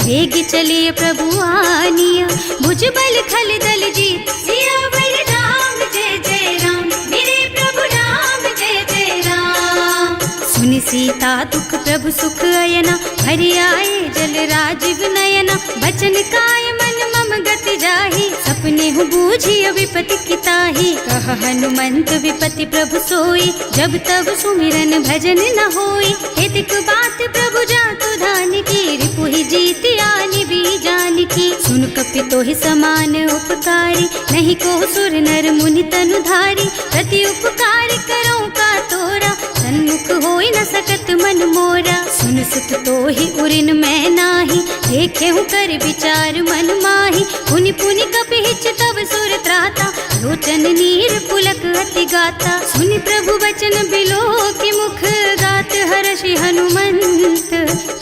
वेग चलिए प्रभु आनिया, भुज बल खल दल जीत। सियावर राम जय जय राम, मेरे प्रभु राम जय जय राम। सुनि सीता दुख प्रभु सुख अयना, हरि आए जल राजीव नयना। बचन काय मन मम गति जाहि, सपने हूँ बूझिय विपति किताहि। कह हनुमंत विपति प्रभु सोई, जब तब सुमिरन भजन न होई। हेतिक बात प्रभु जातु धान की, रिपुहि जीति आनि भी जान की। सुन कपि तोहि समान उपकारी, नहीं को सुर नर मुनि तनु धारी। प्रति उपकार करो का तोरा, सन्मुख होई न सकत मन मोरा। सुन सुत तोहि उरिन मैं नाही, देखे हूँ कर विचार मन माही। पुनि पुनि कपि हिच तब सुर त्राता, लोचन नीर पुलक अति गाता। सुनि प्रभु बचन बिलो की मुख, गात हर्षि हनुमंत।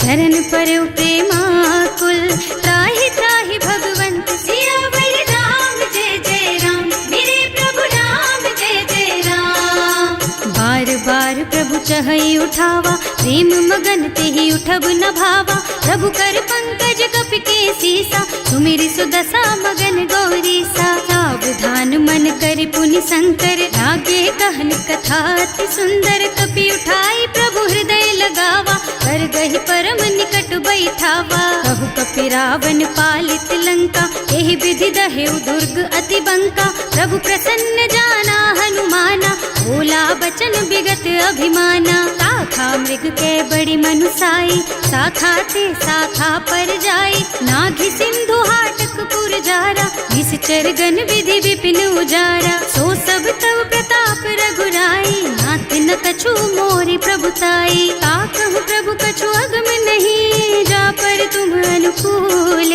चरण पर प्रेमाकुल, त्राहि त्राहि भगवंत। सियावर राम जय जय राम, मेरे प्रभु राम जय जय राम। बार बार प्रभु चहई उठावा, प्रेम मगन तेहि उठब न भावा। प्रभु कर पंकज कपि के सीसा, सुमिरि सुदशा मगन गौरीसा। सावधान मन करि पुनि शंकर, लागे कहन कथा अति सुंदर। कपि उठाई प्रभु हृदय लगावा, कर गहि परम निकट बैठावा। कहु कपि रावण पालित लंका, एहि विधि दहेउ दुर्ग अति बंका। प्रभु प्रसन्न जाना हनुमाना, बोला बचन विगत अभिमाना। शाखा मृग के बड़ी मनुसाई, शाखा ते शाखा पर जाई। नाघि सिंधु हाटक पुर जारा, निश्चर गण विधि विपिन उजारा। सो सब तव प्रताप रघुराई, नाथ न कछु मोरि प्रभुताई। ताकहु प्रभु कछु अगम नहीं, जा पर तुम अनुकूल।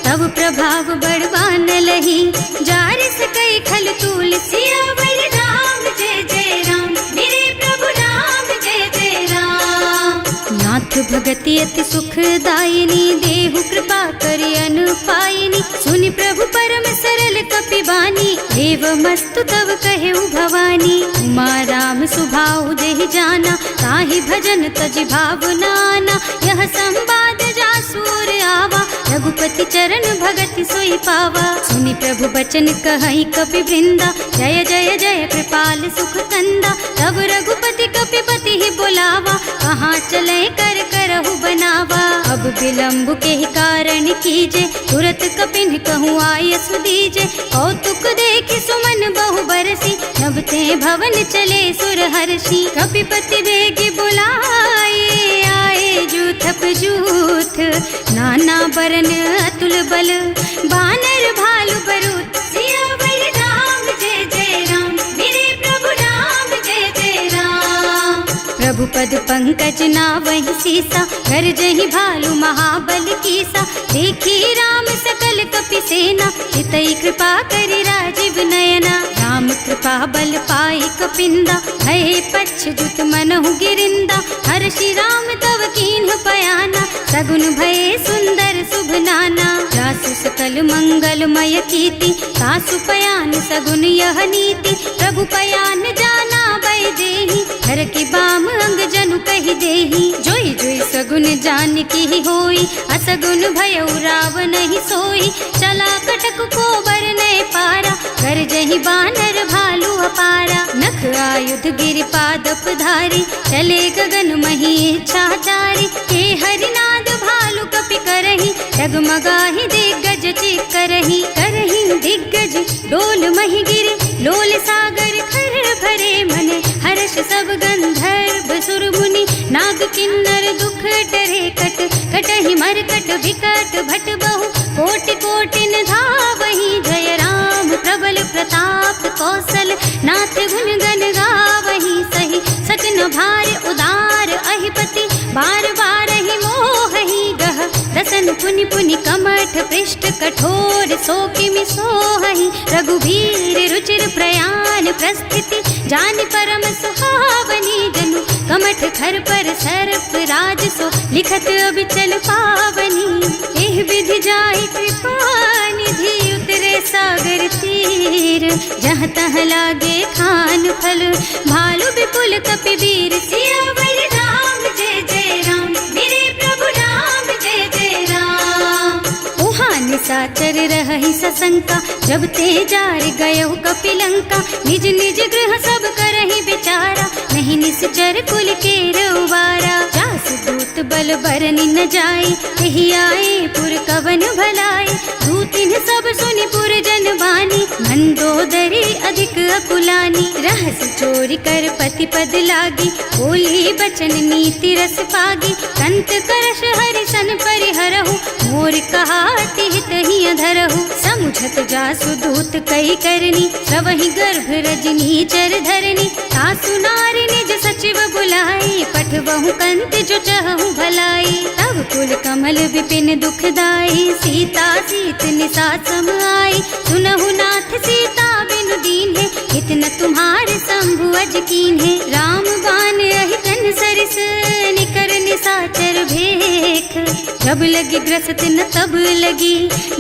तब प्रभाव बड़वान लही, जार सकई खल तूल। सियावर राम जय जय राम, मेरे प्रभु राम जय जय राम। नाथ भगति अति सुखदायिनी, देहु कृपा करि अनुपायिनी। सुनि प्रभु परम सरल कपि बानी, एवमस्तु तव कहेउ भवानी। उमा राम सुभाउ जेहि जाना, ताहि भजन तजि भावनाना। यह संवाद जासुर आवा, रघुपति चरण भगति सोई पावा। सुनि प्रभु बचन कहई कपि वृंदा, जय जय जय कृपाल सुख कंदा। तब रघुपति कपि पति ही बुलावा, कहाँ चले कर करहु बनावा। अब विलंब के ही कारण कीजे, तुरत कपिन कहूँ आयस दीजे। कौतुक देखि सुमन बहु बरसी, नभ ते भवन चले सुर हर्षि। कपिपति बेगी बुलाए, आए जूथप जूथ। नाना बरन अतुल बल, बानर भालु बरूथ। सियावर राम जय जय राम, मेरे प्रभु राम जय जय राम। प्रभु पद पंकज नावहि सीसा, गरजहि भालु महाबल कीसा। देखी राम सकल कपि सेना, हितई कृपा करि राजीव नयना। राम कृपा बल पाई कपिंदा, भये पच्छ जुत मनहु गिरिंदा। हर्षि राम तव कीन्ह पयाना, सगुन भये सुंदर शुभ नाना। जासु सकल मंगलमय कीर्ति, तासु पयान सगुन यह नीति। प्रभु पयान जाना भय देहि, हर की बाम अंग जनु कहि देहि। जोई जोई सगुन जान की होई, असगुन भयउ रावण ही सोई। चला कटक को बरनै पारा, कर जहि बानर भालु अपारा। नख आयुध गिरि पादप धारी, चले गगन मही इच्छाचारी। हे हरिनाद भालु कपि करहि, डगमगाहि दिग्गज चित करहि। करहि दिग्गज डोल मही गिरि, लोल सागर खर भरे। बार बार ही मोह ही गह दसन पुनि पुनि कमठ पृष्ठ कठोर सो किमि सोहि रघुवीर रुचिर प्रयाण प्रस्थिति जान परम सुहावनी जनु कमठ खर पर सर्प राज सो लिखत अबिचल पावनी एह विधि जाहि कृपा निधि उतरे सागर तीर जहाँ तहाँ लागे खान फल भालु विपुल कपिवीर सियावर राम जय जय राम मेरे प्रभु राम जय जय राम। उहाँ निशाचर रहि सशंका जब ते जार गयो कपिलंका निज निज गृह सब करहि विचारा नहीं निश्चर कुल के रउबारा जास दूत बल बरनि न जाय एहि आए पुर कवन भलाई दूतिन सब सुनि पुर जन बानी मंदोदरी अधिक अकुलानी रहस चोरी कर पति पद लागी बोली बचन नीति रस पागी कंत करश हरिसन परिहरहु मोर कहाति हित ही अधरहु समुझत जासु दूत कई करनी सबहि गर्भ रजनी चर धरनी सासु नारी निज सचिव बुलाई पठबहु कंत जो चहु भलाई तब कुल कमल विपिन दुखदाई सीता सीत निसा सम आई सुनहु नाथ सीता बिनु दीन है इतना तुम्हारे शंभु अज कीन है राम बान अहितन सरिस निकर निसाचर भेख जब लगी ग्रसत न तब लगी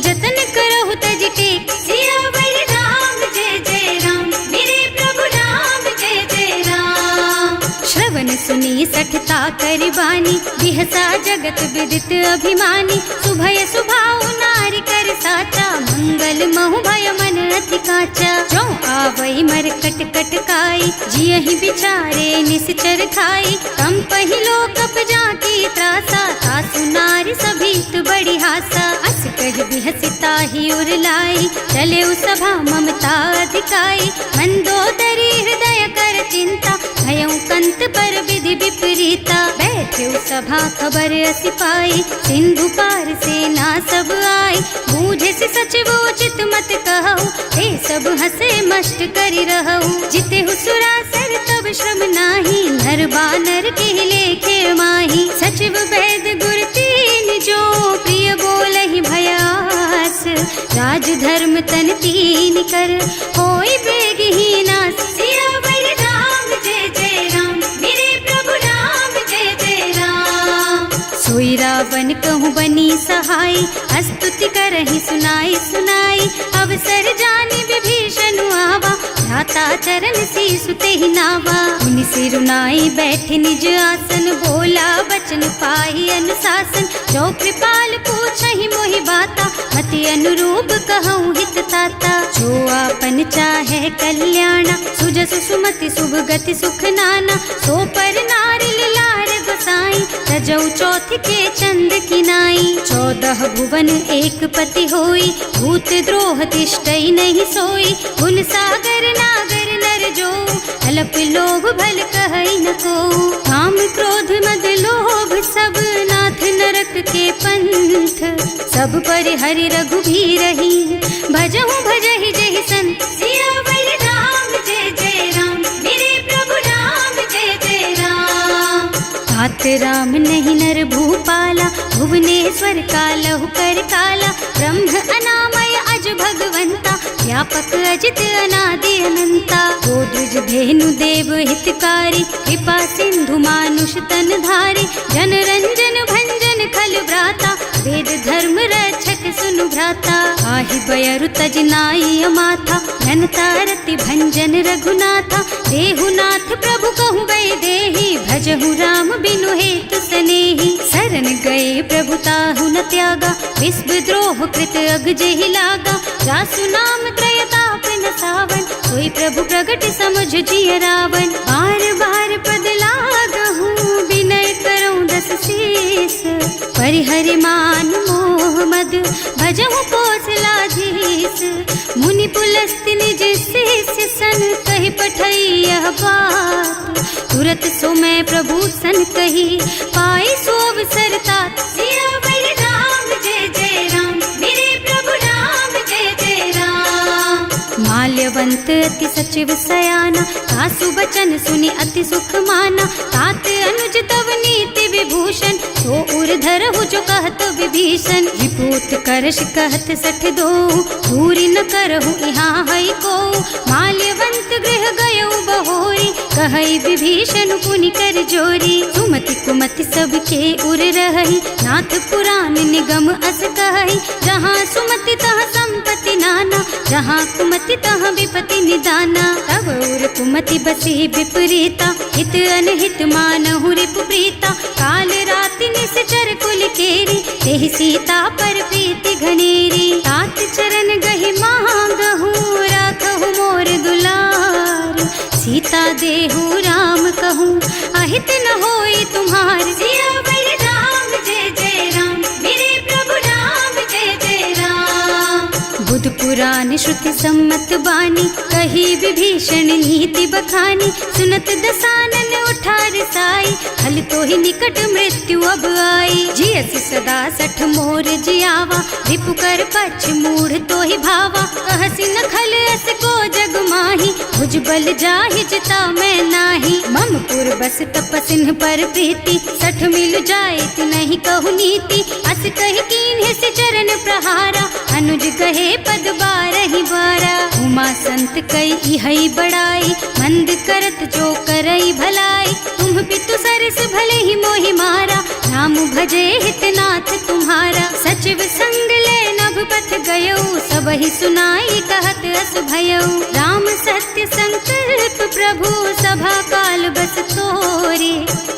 जतन करहु तज टेक सियावर राम जय जय राम मेरे प्रभु राम जय जय राम। श्रवण सुनी सठता कर बानी बिहसा जगत विदित अभिमानी सुभय सुभाउ नारी कर साचा मंगल महु भय मन अति काचा जो आवई मर कट कट काई जियहि बिचारे निश्चर खाई तम पहिलो कप जाकी त्रासा सासु नारी सभीत बड़ी हासा अस कह बिहसिता ही उरलाई चले सभा ममता अधिकाई मंदोदरी हृदय कर चिंता भयउ कंत पर विधि विपरीता बैठे सभा खबर असी पाई सिंधु पार सेना सब आई बूझे से सचिव उचित मत कहु हे सब हसे मष्ट करि रहु जिते हुसुरासर तब श्रम नाही नर बानर के लेखे माही सचिव वैद गुर तीन जो प्रिय बोलहि भयास राज धर्म तन तीन कर होई बेगहीना सियावर राम जय जय राम मेरे प्रभु राम जय जय राम। सोई रावण कहूँ बनी सहाय स्तुति करहि सुनाई सुनाई अवसर जानी विभीषण आवा भ्राता चरण शीसु तेहि नावा मुनि सिरुनाई बैठे निज आसन बोला बचन पाहि अनुशासन जो कृपाल पूछहि मोहि बाता मति अनुरूप कहूँ हित ताता जो आपन चाहे कल्याणा सुजसु सुमति शुभ गति सुख नाना सो पर नारी लार गोसाई सजऊ चौथ के चंद किनाई 14 भुवन एक पति होई भूत द्रोह तिष्ठई नहीं सोई गुण सागर नागर नर जो अल्प लोभ भल कहई न को काम क्रोध मद लोभ सब नाथ नरक के पंथ सब पर हरि रघुबीरहि भजहु भजहि जहि संत सियावर राम जय जय राम मेरे प्रभु राम जय जय राम। तात राम नहीं नर भूपाला भुवनेश्वर कालहु कर काला ब्रह्म अनामय अज भगवंता व्यापक अजित अनादि अनंता गोद्विज धेनु देव हितकारी कृपा सिंधु मानुष तन धारी जन रंजन भंजन खल भ्राता वेद धर्म रक्षक सुनु भ्राता आहि बयरु तज नाई माथा घनता रति भंजन रघुनाथा देहुनाथ प्रभु कहु गए देहि भजहु राम बिनु हेतु सनेहि शरण गए प्रभु ताहु न त्यागा विश्व द्रोह कृत अग जेहि लागा जासु नाम त्रयताप न सावन सोई प्रभु प्रगट समझ जिय रावण बार बार पद लागहु विनय करऊं दस शीस परिहरि मान मोह मद भजहु कौशलाधीश मुनि पुलस्त्य निज शिष्य सन कहि पठई यह बात तुरत सो मैं प्रभु सन कही पाई सो अवसर तात सियावर राम जय जय राम मेरे प्रभु राम जय जय राम। माल्यवंत अति सचिव सयाना, कासु बचन सुनि अति सुख माना। तात अनुज तव नीति विभूषण, सो उर धरहु जो कहत विभीषण। विपूत करश कहत सठ दो, दूरी न करहु यहाँ हई को। माल्यवंत गृह गयौ बहोरी, कहई विभीषण पुनि कर जोरी। सुमति कुमति सबके उर रही, नाथ पुराण निगम अस कहई। जहाँ सुमति तहाँ संपत्ति नाना, जहाँ कुमति तहाँ विपत्ति निदाना। तब उर कुमति बसी विपरीता, हित अनहित मानहु रिपु प्रीता। काल राति निश्चर कुल केरी, तेहि सीता पर प्रीति घनेरी। तात चरण गहि मांगहु, राखहु मोर दुलार। सीता देहु राम कहूँ, अहित न होई तुम्हार। सियावर राम जय जय राम, मेरे प्रभु राम जय जय राम। बुध पुराण श्रुति सम्मत बानी, कही विभीषण नीति बखानी। सुनत दसानन उठार साई, हल तो ही निकट मृत्यु अब आई। जियसि सदा सठ मोर जियावा, रिपु कर पक्ष मूढ़ तो ही भावा। कहसि न खल अस को जग माही, भुज बल जाहि जिता मैं नाही। मम पुर बस तपसिन पर प्रीति, सठ मिल जाए नहीं कहु नीति। अस कहि कीन्ह से चरण प्रहारा, अनुज कहे पद बारहि बारा। उमा संत कई हई बड़ाई, मंद करत जो करई भलाई। तुम पितु सरस भले ही मोहि मारा, नाम भजे हितनाथ तुम्हारा। सचिव संग ले नभ पथ गयो, सब ही सुनाई कहत अस भयौ। राम सत्य संकल्प प्रभु, सभा काल बस तोरे।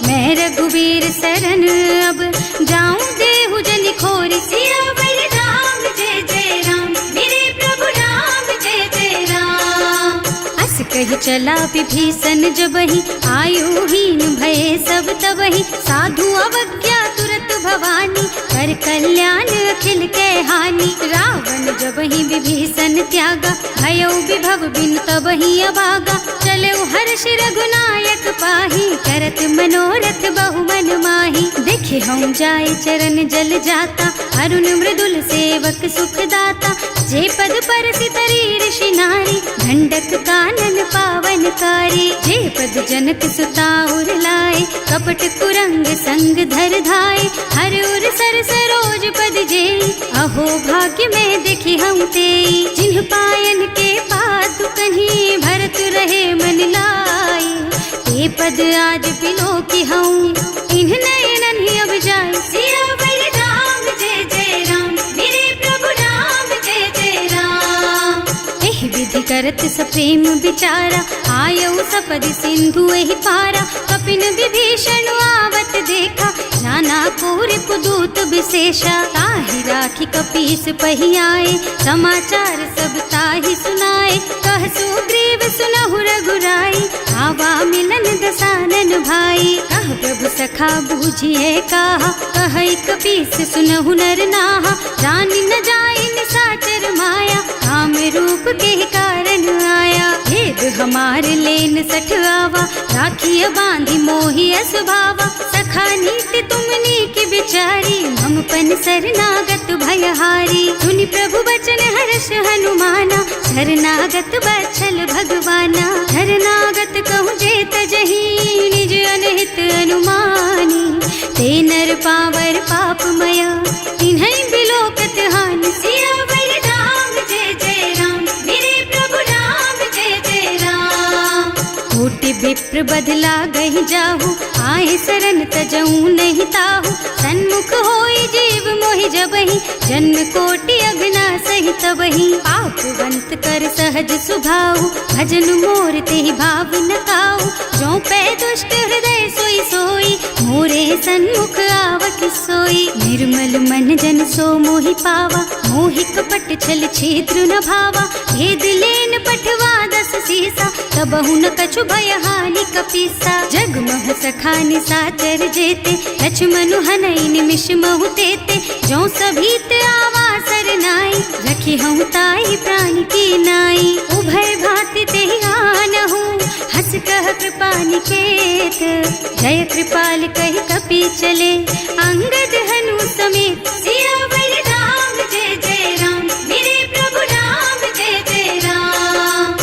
मैं रघुवीर शरण अब, जाऊं देहु जनि खोरी। सियावर राम जय जय राम, मेरे प्रभु राम जय जय राम। अस कहि चला विभीषण जबहि, आयुहीन भये सब तबहि। साधु अवज्ञा तुरत भवानी, कर कल्याण अखिल के हानि। रावण जबहि विभीषण त्यागा, भयौ विभव बिनु तबहि अभागा। चलऊ हर्ष रघुनायक पाहि, करत मनोरथ बहु मन माहि। देखे हम जाय चरण जल जाता, अरुण मृदुल सेवक सुख दाता। जे पद परसि तरी ऋषि नारी, ढंडक कानन पावन कारी। जे पद जनक सुता उर लाए, कपट कुरंग संग धर धाय। हर उर सर सरोज पद जेई, अहो भाग्य में देखी हम तेई। जिन्ह पायन के पादु कन्ही, भरत रहे मन लाई। ते पद आज बिलो की हूँ, इन्ह नयनन ही अब जाए। सियावर राम जय जय राम, मेरे प्रभु राम जय जय राम। एह विधि करत सप्रेम विचारा, आयऊ सपदि सिंधु एहि पारा। कपिन विभीषण आवत देखा, जाना पूरे पुदूत विशेषा। ताहि राखी कपीस पहि आए, समाचार सब ताहि सुनाए। कह सुग्रीव सुनहु रघुराई, आवा मिलन दसानन भाई। कह प्रभु सखा बूझिए कहा, कहई कपीस सुनहु नर नाहा। जानि न जाय निशाचर माया, काम रूप के कारण आया। भेद हमार लेन सठ आवा, राखिय बांधि मोहि स्वभावा। सखा नीति तुमनी की विचारी, हम पन शरणागत भयहारी। सुनि प्रभु बचन हर्ष हनुमाना, शरणागत बछल भगवाना। शरणागत कहूँ जे तजहि, निज अनहित अनुमानी। ते नर पावर पापमय, तिन्है बिलोकत हानि। सियावर राम जय जय राम, मेरे प्रभु राम जय जय राम। कोटि विप्र बदला गहि जाहु, आए शरण तजऊ नहीं ताहु। सन्मुख होई जीव मोहि जबहि, जन्म कोटि अघना सहि तबहि। पापवंत कर सहज सुभाऊ, भजन मोर तेहि भाव न काऊ। जो पै दुष्ट हृदय सोई सोई, मोरे सन्मुख आवक सोई। निर्मल मन जन सो मोहि पावा, मोहि कपट छल छिद्र न भावा। भेद लेन पठवा दस सीसा, तबहु न कछु भय हानि कपीसा। जग मह सखा निशाचर जेते, लक्ष्मणु हनई निमिष महु तेते। जो सभीत आवा सरनाई, रखी हूँ ताई प्राण की नाई। उभय भांति तेहि आनहु, हस कह कृपा निकेत। जय कृपाल कहि कपि चले, अंगद हनु समेत। सियावर राम जय जय राम, मेरे प्रभु राम जय जय राम।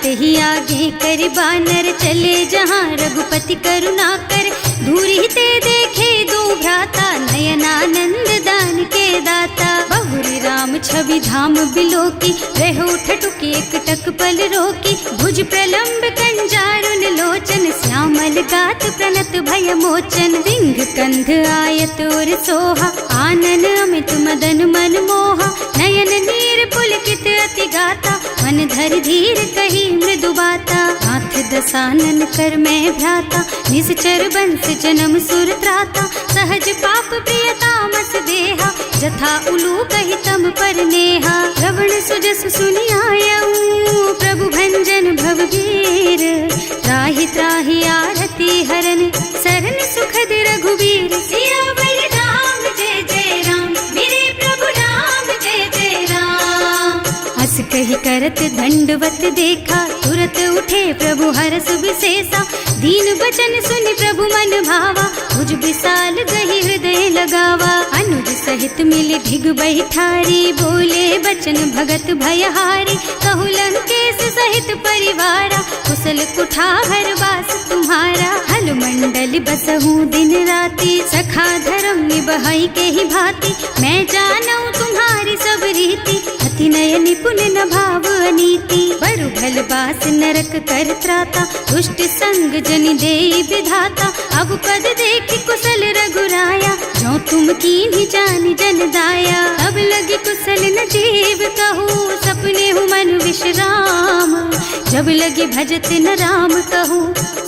ते ही आगे कर बानर चले जहाँ रघुपति करुणा कर दूरी ते देखे दो भ्राता नयनानंद दान के दाता बहुरी राम छवि धाम बिलोकी रहो ठटुकी एक टक पल रोकी भुज प्रलंब कंजारुन लोचन श्यामल गात प्रणत भय मोचन विंग कंध आयत और सोहा आनन अमित मदन मन मोहा नयन नीर पुलकित अति गाता मन धर धीर कही मृदु बाता हाथ दसानन कर मैं भ्राता निश्चर बंस जन्म सुर त्राता सहज पाप प्रिय तामस देहा जथा उलू कही तम पर नेहा श्रवण सुजस सुनि आयऊ प्रभु भंजन भवभीर त्राहि त्राहि आरती हरन सरन सुखद रघुवीर सियावर राम जय जय राम मेरे प्रभु राम जय जय राम हस कही करत दंडवत देखा तुरत उठे प्रभु हरस विशेषा दीन बचन सुनि प्रभु मन भावा भुज विशाल गही हृदय लगावा अनुज सहित मिल ढिग बैठारी बोले बचन भगत भयहारी कहु लंकेश सहित परिवारा कुशल कुठार वास तुम्हारा हल मंडल बसहु दिन राति सखा धर्म निबहाई के ही भांति मैं जानऊ तुम्हारी सब रीति अति नय निपुण न भाव अनीति बरु भल बास नरक कर त्राता दुष्ट संग जनि देई विधाता अब पद देखि कुशल रघुराया जो तुम कीन्ही जानि जन दाया अब लगी कुशल न जीव कहू सपने हूँ मन विश्राम जब लगी भजत न राम कहूँ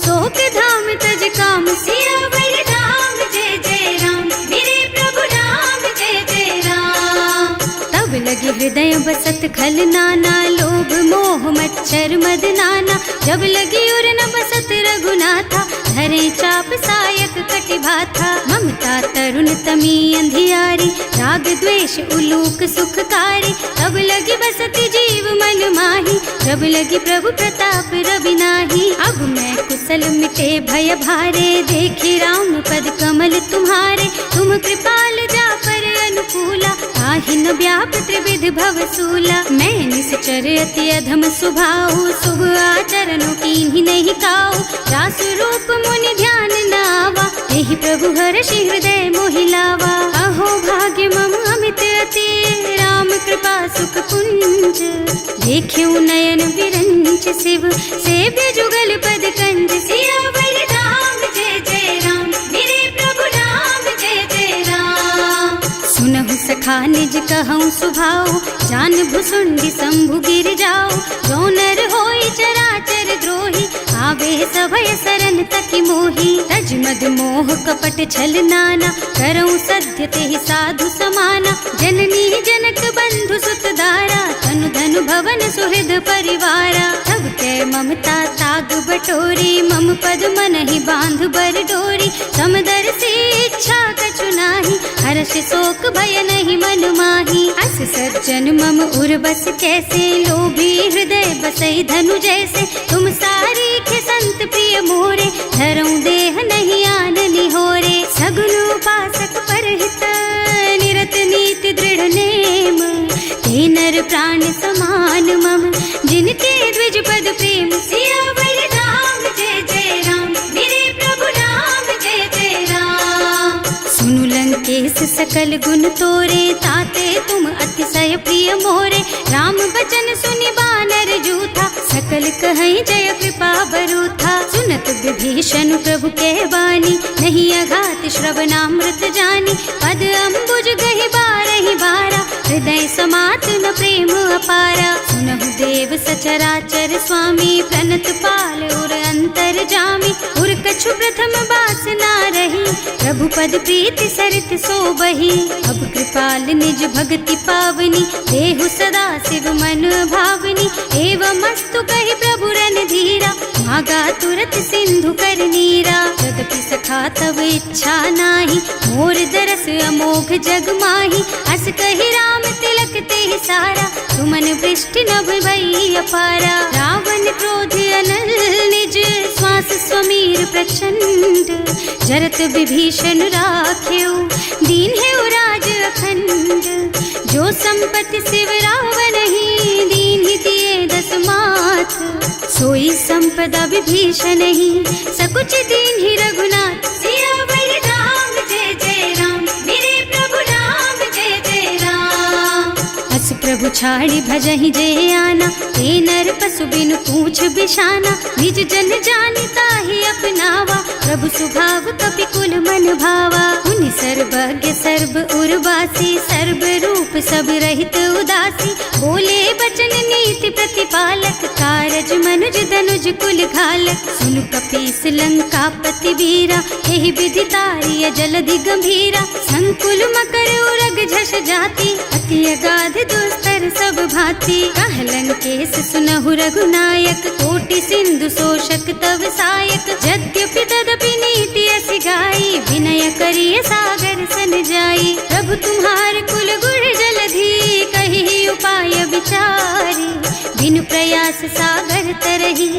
शोक धाम तज काम सियावर राम जय जय राम मेरे प्रभु राम जय जय राम तब लगी हृदय बसत खल नाना लोभ मोह मच्छर मद नाना जब लगी उर न बसत रघुनाथा धरे चाप सायक कटिभाथा ममता तरुण तमी अंधियारी राग द्वेष उलूक सुखकारी तब लगी बसती जीव मन माही जब लगी प्रभु प्रताप रवि नाही अब मैं कुशल मिटे भय भारे देखी राम पद कमल तुम्हारे तुम कृपाल जा पर अनुकूला आहि न व्याप त्रिविध भव सूला मैं निश्चर अति अधम सुभाऊ शुभ आचरणों कीन्ही नहीं काऊ रास रूप मुनि ध्यान नावा यही प्रभु हर्षि हृदय मोहिलावा अहो भाग्य मम अमित अति राम कृपा सुख पुंज देख्यु नयन विरंच शिव सेव्य जुगल पद कंज सियावर राम जय जय राम मेरे प्रभु राम जय जय राम सुनहु सखा निज कहूँ सुभाऊ जान भुसुंडी शंभु गिर जाओ जो नर होई चराचर द्रोही आवे सभय सरन तकी मोही तज मद मोह कपट छल नाना करऊं सत्य ते ही साधु समाना जननी जनक बंधु सुत दारा तनु धनु भवन सुहृद परिवारा तब के ममता ताग बटोरी मम पद मन ही बांध बर डोरी समदर से इच्छा कछु नाही हर्ष शोक भय नहीं मन माही अस सज्जन मम उर बस कैसे लोभी हृदय बसई धनु जैसे तुम सारी के संत प्रिय मोरे धरऊं देह नहीं आन निहोरे सगुन उपासक परहित निरत नीति दृढ़ नेम ते नर प्राण समान मम जिनके द्विज पद प्रेम सियावर राम जय जय राम मेरे प्रभु राम जय जय राम सुनु लंकेश सकल गुण तोरे ताते तुम अतिशय प्रिय मोरे राम बचन सुनि बानर जूथा सकल कहई जय कृपा बरूथा सुनत विभीषण प्रभु के वाणी नहीं अघात श्रवणामृत जानी पद अम्बुज गहि बारहि बारा हृदय समात न प्रेम अपारा सुनहु देव सचराचर स्वामी प्रणत पाल उर अंतर जामी उर कछु प्रथम बास ना रही प्रभु पद प्रीति सरित सो बही अब कृपाल निज भक्ति पावनी देहु सदा शिव मन भावनी एवं मस्तु कहि प्रभु रन धीरा मागा तुरत सिंधु कर नीरा जगति सखा तब इच्छा नाही मोर दरस अमोघ जग माही अस कहि राम तिलक ते सारा तुमन वृष्टि नभ भई अपारा रावण क्रोध अनल निज श्वास स्वमीर प्रचंड जरत विभीषण राख्यो दीन है राज अखंड जो संपत्ति शिव रावण ही दीन ही दिए दस माथ सोई संपदा विभीषण ही, सकुच दीन ही रघुनाथ। सियावर राम जय जय राम, मेरे प्रभु राम जय जय राम। अस प्रभु छाड़ी भजहि जय आना, ते नर पशु बिनु पूछ बिशाना। निज जन जानिता ही अपनावा, प्रभु स्वभाव कपि कुल मन भावा। उनि सर्वज्ञ सर्व उर्वासी, सर्व रूप सब रहित उदासी। बोले बचन नीति प्रतिपालक, कारज मनुज धनुज कुल घालक। सुनु कपीस लंका पति वीरा, यही विधि तारिय जलधि गंभीरा। संकुल मकर उरग झष जाति, अति अगाध दुस्तर सब भांति। कहलन केस सुनहु रघुनायक, कोटि सिंधु शोषक तव सायक। यद्यपि तदपि नीति अस गाई, विनय करिय सागर सन जाई। प्रभु तुम्हार कुल गुण जलधि, कहि उपाय विचारी। बिनु प्रयास सागर तरही,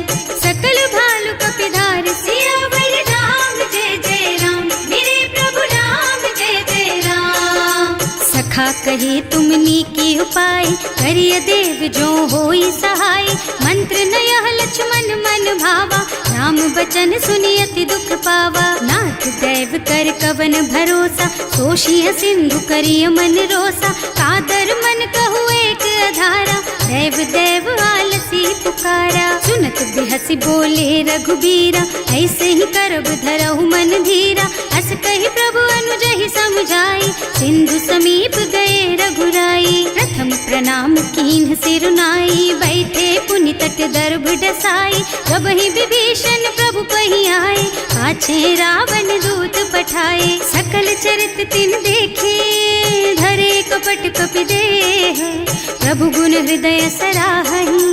सकल भालु कपिधार। सियावर राम जय जय राम, मेरे प्रभु राम जय जय राम। सखा कहे तुमनी की उपाय, करिय देव जो होई सहाय। मंत्र न यह लक्ष्मण मन भावा, राम बचन सुनि अति दुख पावा। नाथ दैव कर कवन भरोसा, सोषिय सिंधु करिय मन रोसा। कादर मन कहु एक अधारा, दैव दैव आलसी पुकारा। सुनत बिहसी बोले रघुबीरा, ऐसे ही करब धरहु मन धीरा। अस कहि प्रभु अनुजहि समझाई, सिंधु समीप गए रघुराई। प्रथम प्रणाम कीन्ह सिरुनाई, बैठे पुनि तट दर्भ डसाई। प्रभहि विभीषण प्रभु पहि आए, पाछे रावण दूत पठाए। सकल चरित तिन देखे, धरे कपट कपि देह। प्रभु गुण हृदय सराहहि,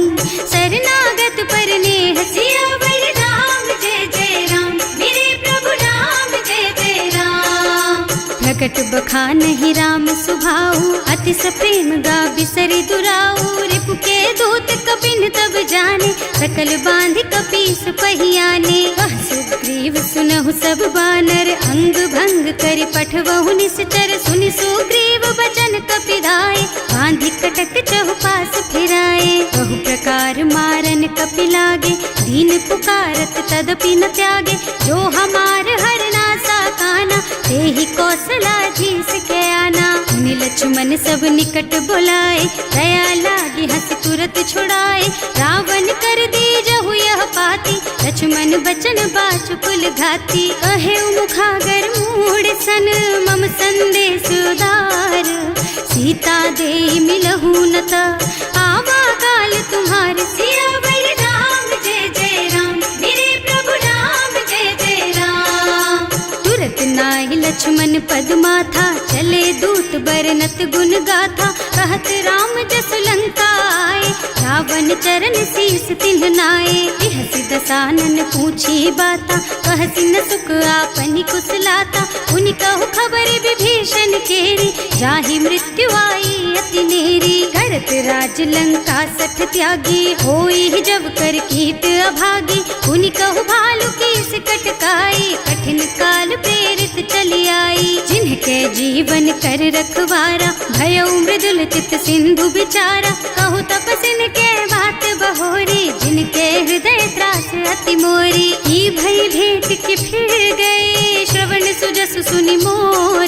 शरणागत पर नेह। सियावर राम जय जय राम, मेरे प्रभु राम जय जय राम। प्रकट बखानहि राम सुभाऊ, अतिस प्रेम गा बिसरि दुराऊ। रिपु के दूत कपिन तब जाने, सकल बांध कपीस पहि आने। वह सुग्रीव सुनहु सब बानर, अंग भंग करि पठवहु निश्चर। सुनि सुग्रीव बचन कपिधाय, बांधि कटक चहुपास फिराए। बहु प्रकार मारन कपि लागे, दीन पुकारत तदपि न त्यागे। जो हमार हरना साकाना, तेहि कौशलाधीश के आना। मुनि लक्ष्मण सब निकट बुलाए, दया लागी हंस तुरत छुड़ाए। रावण कर दीजहु यह पाती, लक्ष्मण बचन बाचु कुल घाती। कहे मुखागर मूढ़ सन, मम संदेश उदार। सीता दे मिलहु न ता, आवा काल तुम्हार। सियावर राम जय जय राम, मेरे प्रभु राम जय जय राम। तुरत नाहि लक्ष्मण पद माथा, चले दूत बरनत गुण गाथा। कहत राम जस लंका आए, रावण चरण शीस तिन्ह नाए। बिहसि दसानन पूछी बाता, कहसि न सुख आपनि कुशलाता। उनि कहु खबर विभीषण केरी, जाहि मृत्यु आई अति नेरी। करत राज लंका सठ त्यागी, होई जब कर कीट अभागी। उनि कहु भालु कीस कटकाई, कठिन काल प्रेरित चली आई। जिनके जीवन कर रखवारा, भयउ मृदुल चित सिंधु बिचारा। कहु तपसिन के बात बहोरी, जिनके हृदय त्रास अति मोरी। की भई भेंट के फिर गए, श्रवण सुजस सुनि मोर।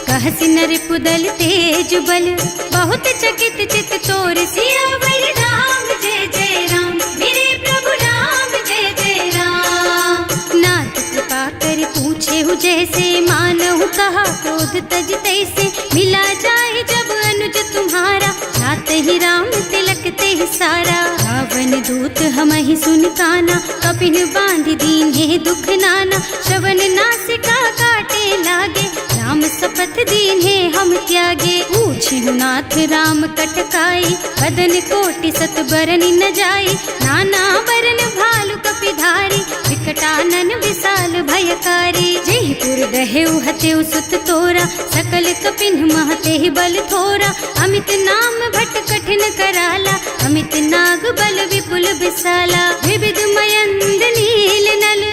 कहसि नर पुदल तेज बल, बहुत चकित चित तोर। सियावर राम जय जय राम, मेरे प्रभु राम जय जय राम। नाथ कृपा कर पूछे हु जैसे, मानहु कहा क्रोध तज तैसे। मिला जाए जब अनुज तुम्हारा, जात ही राम तिलक ते सारा। रावण दूत हमहि सुन काना, कपिन बांधि दीन्हे दुख नाना। श्रवण नासिका काटे लागे, राम शपथ दीन्हे हम त्यागे। पूछिहु नाथ राम कटकाई, बदन कोटि सत बरनि न जाई। नाना बरन भालु कपिधारी, विकटानन विशाल भयकारी। जयपुर दहेउ हतेउ सुत तोरा, सकल कपिन महते बल थोरा। अमित नाम भट कठिन कराला, अमित नाग बल विपुल विशाला। विविध मयंद नील नल,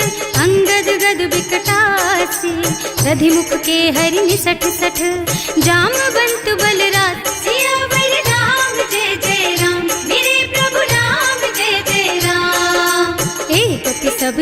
अंगद गद विकटासी। दधिमुख के हरि निसठ सठ, जामवंत बलराज। सियावर राम जय जय राम, मेरे प्रभु राम जय जय राम।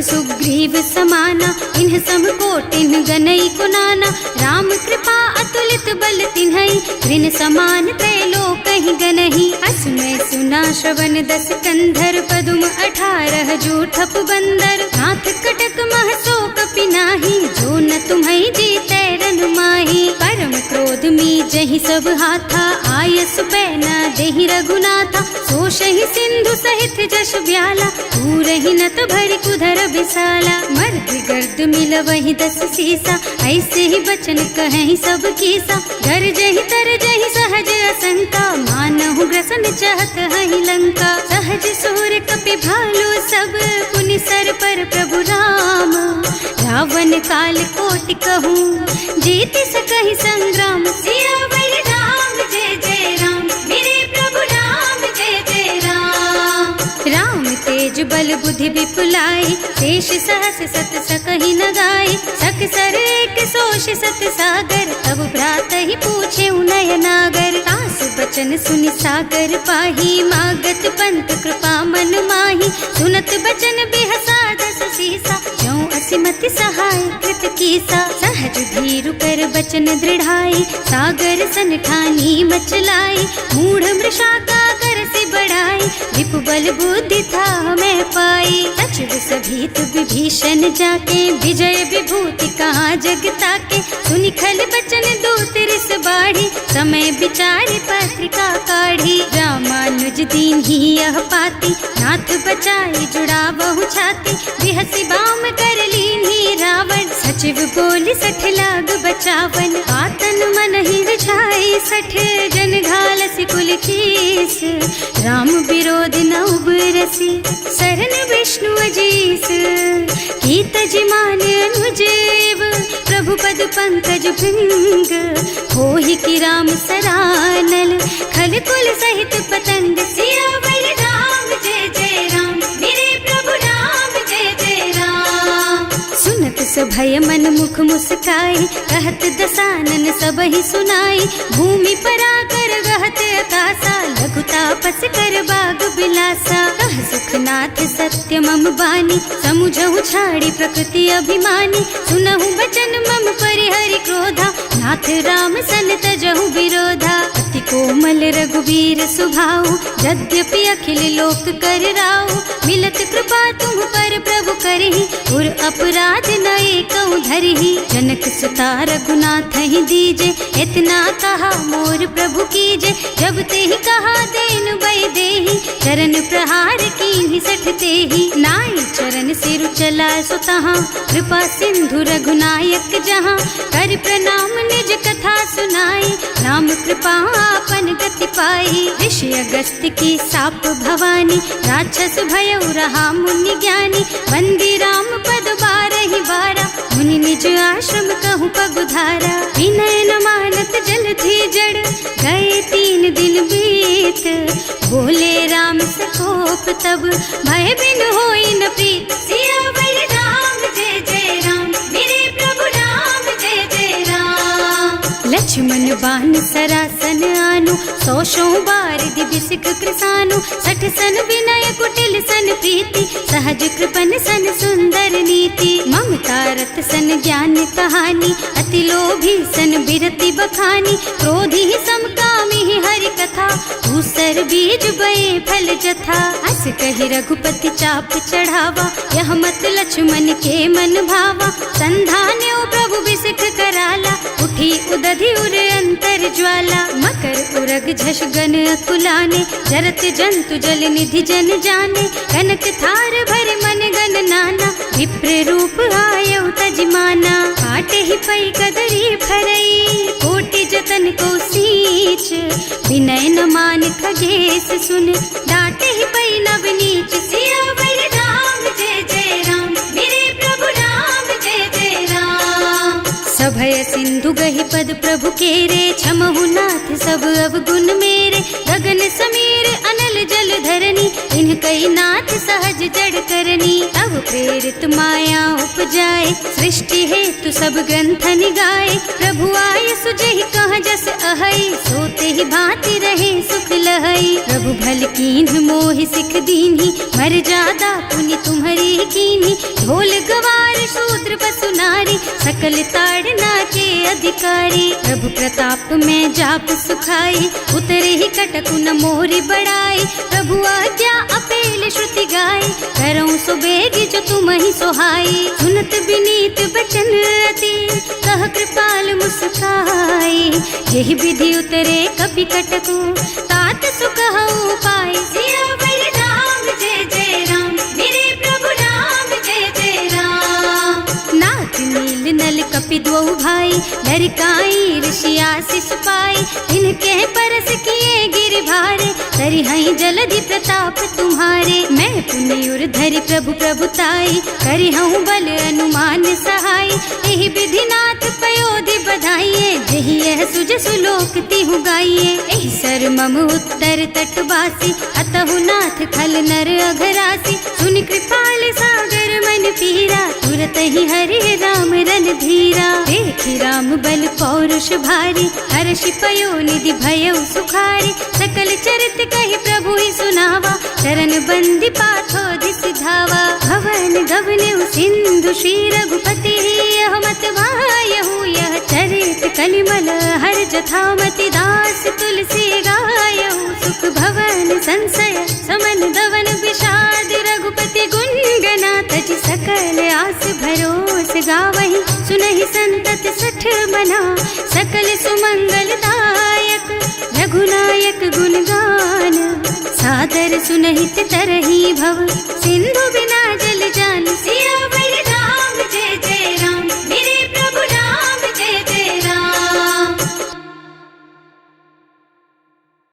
सुग्रीव समाना, इन्ह सम कोटिन गनई कुनाना। राम कृपा अतुलित बल तिन्हई, ऋण समान त्रैलोकहि गनहि। असमय सुना श्रवण 10 कंधर, पदुम 18 जूठप बंदर। नाथ कटक मह सो कपि नाही, जो न तुम्हई जीतै रन माही। परम क्रोध मी जहि सब हाथा, आयस पैना देहि रघुनाथा। सोषहि सिंधु सहित जश ब्याला, पूरहि नत भरि कुधर बिसाला। मर्द गर्द मिलवहि 10 सीसा, ऐसे ही बचन कहें सब कीसा। गरजहि तरजहि सहज असंका, मानहु ग्रसन चाहत हहि लंका। सहज सूर कपि भालु सब, पुनि सर पर प्रभु राम। रावण काल कोटि कहूँ, जीत सकहि संग्राम। सियावर राम जय जय राम, मेरे प्रभु राम जय जय राम। राम तेज बल बुद्धि विपुलाई, शेष सहस सत सकहि न गाई। सकसर एक सोष सत सागर, तब भ्रात ही पूछे उनय नागर। तास बचन सुनि सागर पाही, मागत पंत कृपा मन माही। सुनत बचन बिहसा 10 सीसा, ज्यों असिमति सहाय कृत कीसा। सहज धीरु कर बचन दृढ़ाई, सागर सन ठानी मचलाई। मूढ़ मृषा का कर से बढ़ाई, विपु बल बुद्धि था मैं पाई। सचिव सभीत विभीषण जाके, विजय विभूति कहाँ जग ताके। सुनि खल बचन दूत रिस बाढ़ी, समय विचारि पत्रिका काढ़ी। रामानुज दीन ही यह पाती, नाथ बचाई जुड़ावहु छाती। बिहसी बाम कर लीन्ही रावण, सचिव बोली 60 लाग बचावन। आतन मन ही रिझाई 60, जन घालसी कुल कीस। राम विरोध न उबरसी, शरण विष्णु अजीस। कीत जिमान अनुजेव, प्रभु पद पंकज भृंग। होहि की राम सरानल, खल कुल सहित पतंग। सियावर राम जय जय राम, मेरे प्रभु राम जय जय राम। सुनत सभय मन मुख मुस्काई, कहत दसानन सबहि सुनाई। भूमि पराकर गहत अकासा, लघु तापस कर बाग बिलासा। कह सुखनाथ सत्य मम बानी, समुझहु छाड़ी प्रकृति अभिमानी। सुनहु बचन मम परिहरि क्रोधा, नाथ राम सन तजहु विरोधा। अति कोमल रघुवीर सुभाऊ, यद्यपि अखिल लोक कर राऊ। मिलत कृपा तुम पर प्रभु करहि, उर अपराध न एकउ धरहि। जनक सुता रघुनाथ ही दीजे, इतना कहा मोर प्रभु कीजे। जब ते ही कहा देन बई देहि, चरण प्रहार कीन्हि 60 तेहि। नाई चरण सिरु चला सो तहाँ, कृपा सिंधु रघुनायक जहाँ। कर प्रणाम निज कथा सुनाई, राम कृपा आपन गति पाई। ऋषि अगस्त्य की साप भवानी, राक्षस भयउ रहा मुनि ज्ञानी। बंदी राम पद 12 बारा, मुनि निज आश्रम कहूँ पगुधारा। विनय न मानत जल थी जड़, गए 3 दिन बीत। बोले राम सकोप तब, भय बिन होई न प्रीत। सियावर राम जय जय राम, मेरे प्रभु राम जय जय राम। लक्ष्मण बान सरासन आनु, 100 बारिधि बिसिक कृसानु। 60 सन विनय कुटिल सन प्रीति, सहज कृपन सन सुंदर नीति। ममता रत सन ज्ञान कहानी, अति लोभी सन बिरति बखानी। क्रोधी समकामी हरि कथा, दूसर बीज बये फल जथा। अस कहि रघुपति चाप चढ़ावा, यह मत लक्ष्मण के मन भावा। संधान्यो प्रभु बिसिक कराला, उठी उदधि उर अंतर ज्वाला। मकर उरग झष गन अकुलाने, जरत जंतु जल निधि जन जाने। कनक थार भर मन गन नाना, विप्र रूप आयउ तजमाना। काटे ही पई कदरी फरई, कोटि जतन को सींच। विनय न मान खगेश सुन, डांटे ही पई नव नीच। सियावर राम जय जय राम, मेरे प्रभु राम जय जय राम। सभय सिंधु गहि पद प्रभु केरे, छमहु नाथ सब अवगुण मेरे। गगन समीर अनल जल धरनी, इन कई नाथ सहज जड़ करनी। तब प्रेरित माया उपजाए, सृष्टि हेतु सब ग्रंथन गाए। प्रभु आय सुजहि कह जस अहै, सोते ही भांति रहे सुख लहै। प्रभु भल कीन्ह मोहि सिख दीन्ही, मर जादा पुनि तुम्हरी कीन्ही। ढोल गवार शूद्र पशु नारी, सकल ताड़ना के अधिकारी। प्रभु प्रताप में जाप सुखाई, उतरे ही कटकु न मोरी बढ़ाई। प्रभु आज्ञा अपेल श्रुति गाय, करऊं सो बेगी जो तुम ही सोहाई। सुनत विनीत बचन अति, कह कृपाल मुस्काई। यही विधि उतरे कपि कटकु, तात सुख हऊ पाई। सियावर राम जय जय राम, मेरे प्रभु राम जय जय राम। नाथ नील नल कपि द्वौ भाई, लरिकाई ऋषि आशीष पाई। इनके परस किए गिर भारे, तरि हई जलधि प्रताप तुम्हारे। मैं पुण्य उर धरि प्रभु प्रभुताई, करि हूँ बल अनुमान सहाय। यही विधि नाथ पयोधि बधाइए, जही यह सुज सुलोक तिहु गाइए। एहि सर मम उत्तर तटवासी, अतहु नाथ खल नर अघरासी। सुन कृपाल सागर मन पीरा, तुरत ही हरि राम रन धीरा। देखि राम बल पौरुष भारी, हर्षि पयो निधि भयउ सुखारी। सकल चरित कहि प्रभु ही सुनावा, चरण बंदी पाथो सिधावा। भवन गगन सिंधु श्री रघुपति, यह मत वायहु यह चरित कलिमल हर जथामति। दास तुलसी गायहु, सुख भवन संशय समन दवन विषाद। रघुपति गुण गना तज सकल आस भरोस गावहि। सुनहि संतत सठ मना, सकल सुमंगल दायक। रघुनायक गुणगान, सादर सुनहित तरहि भव। सिंधु बिना जल जान, सियावर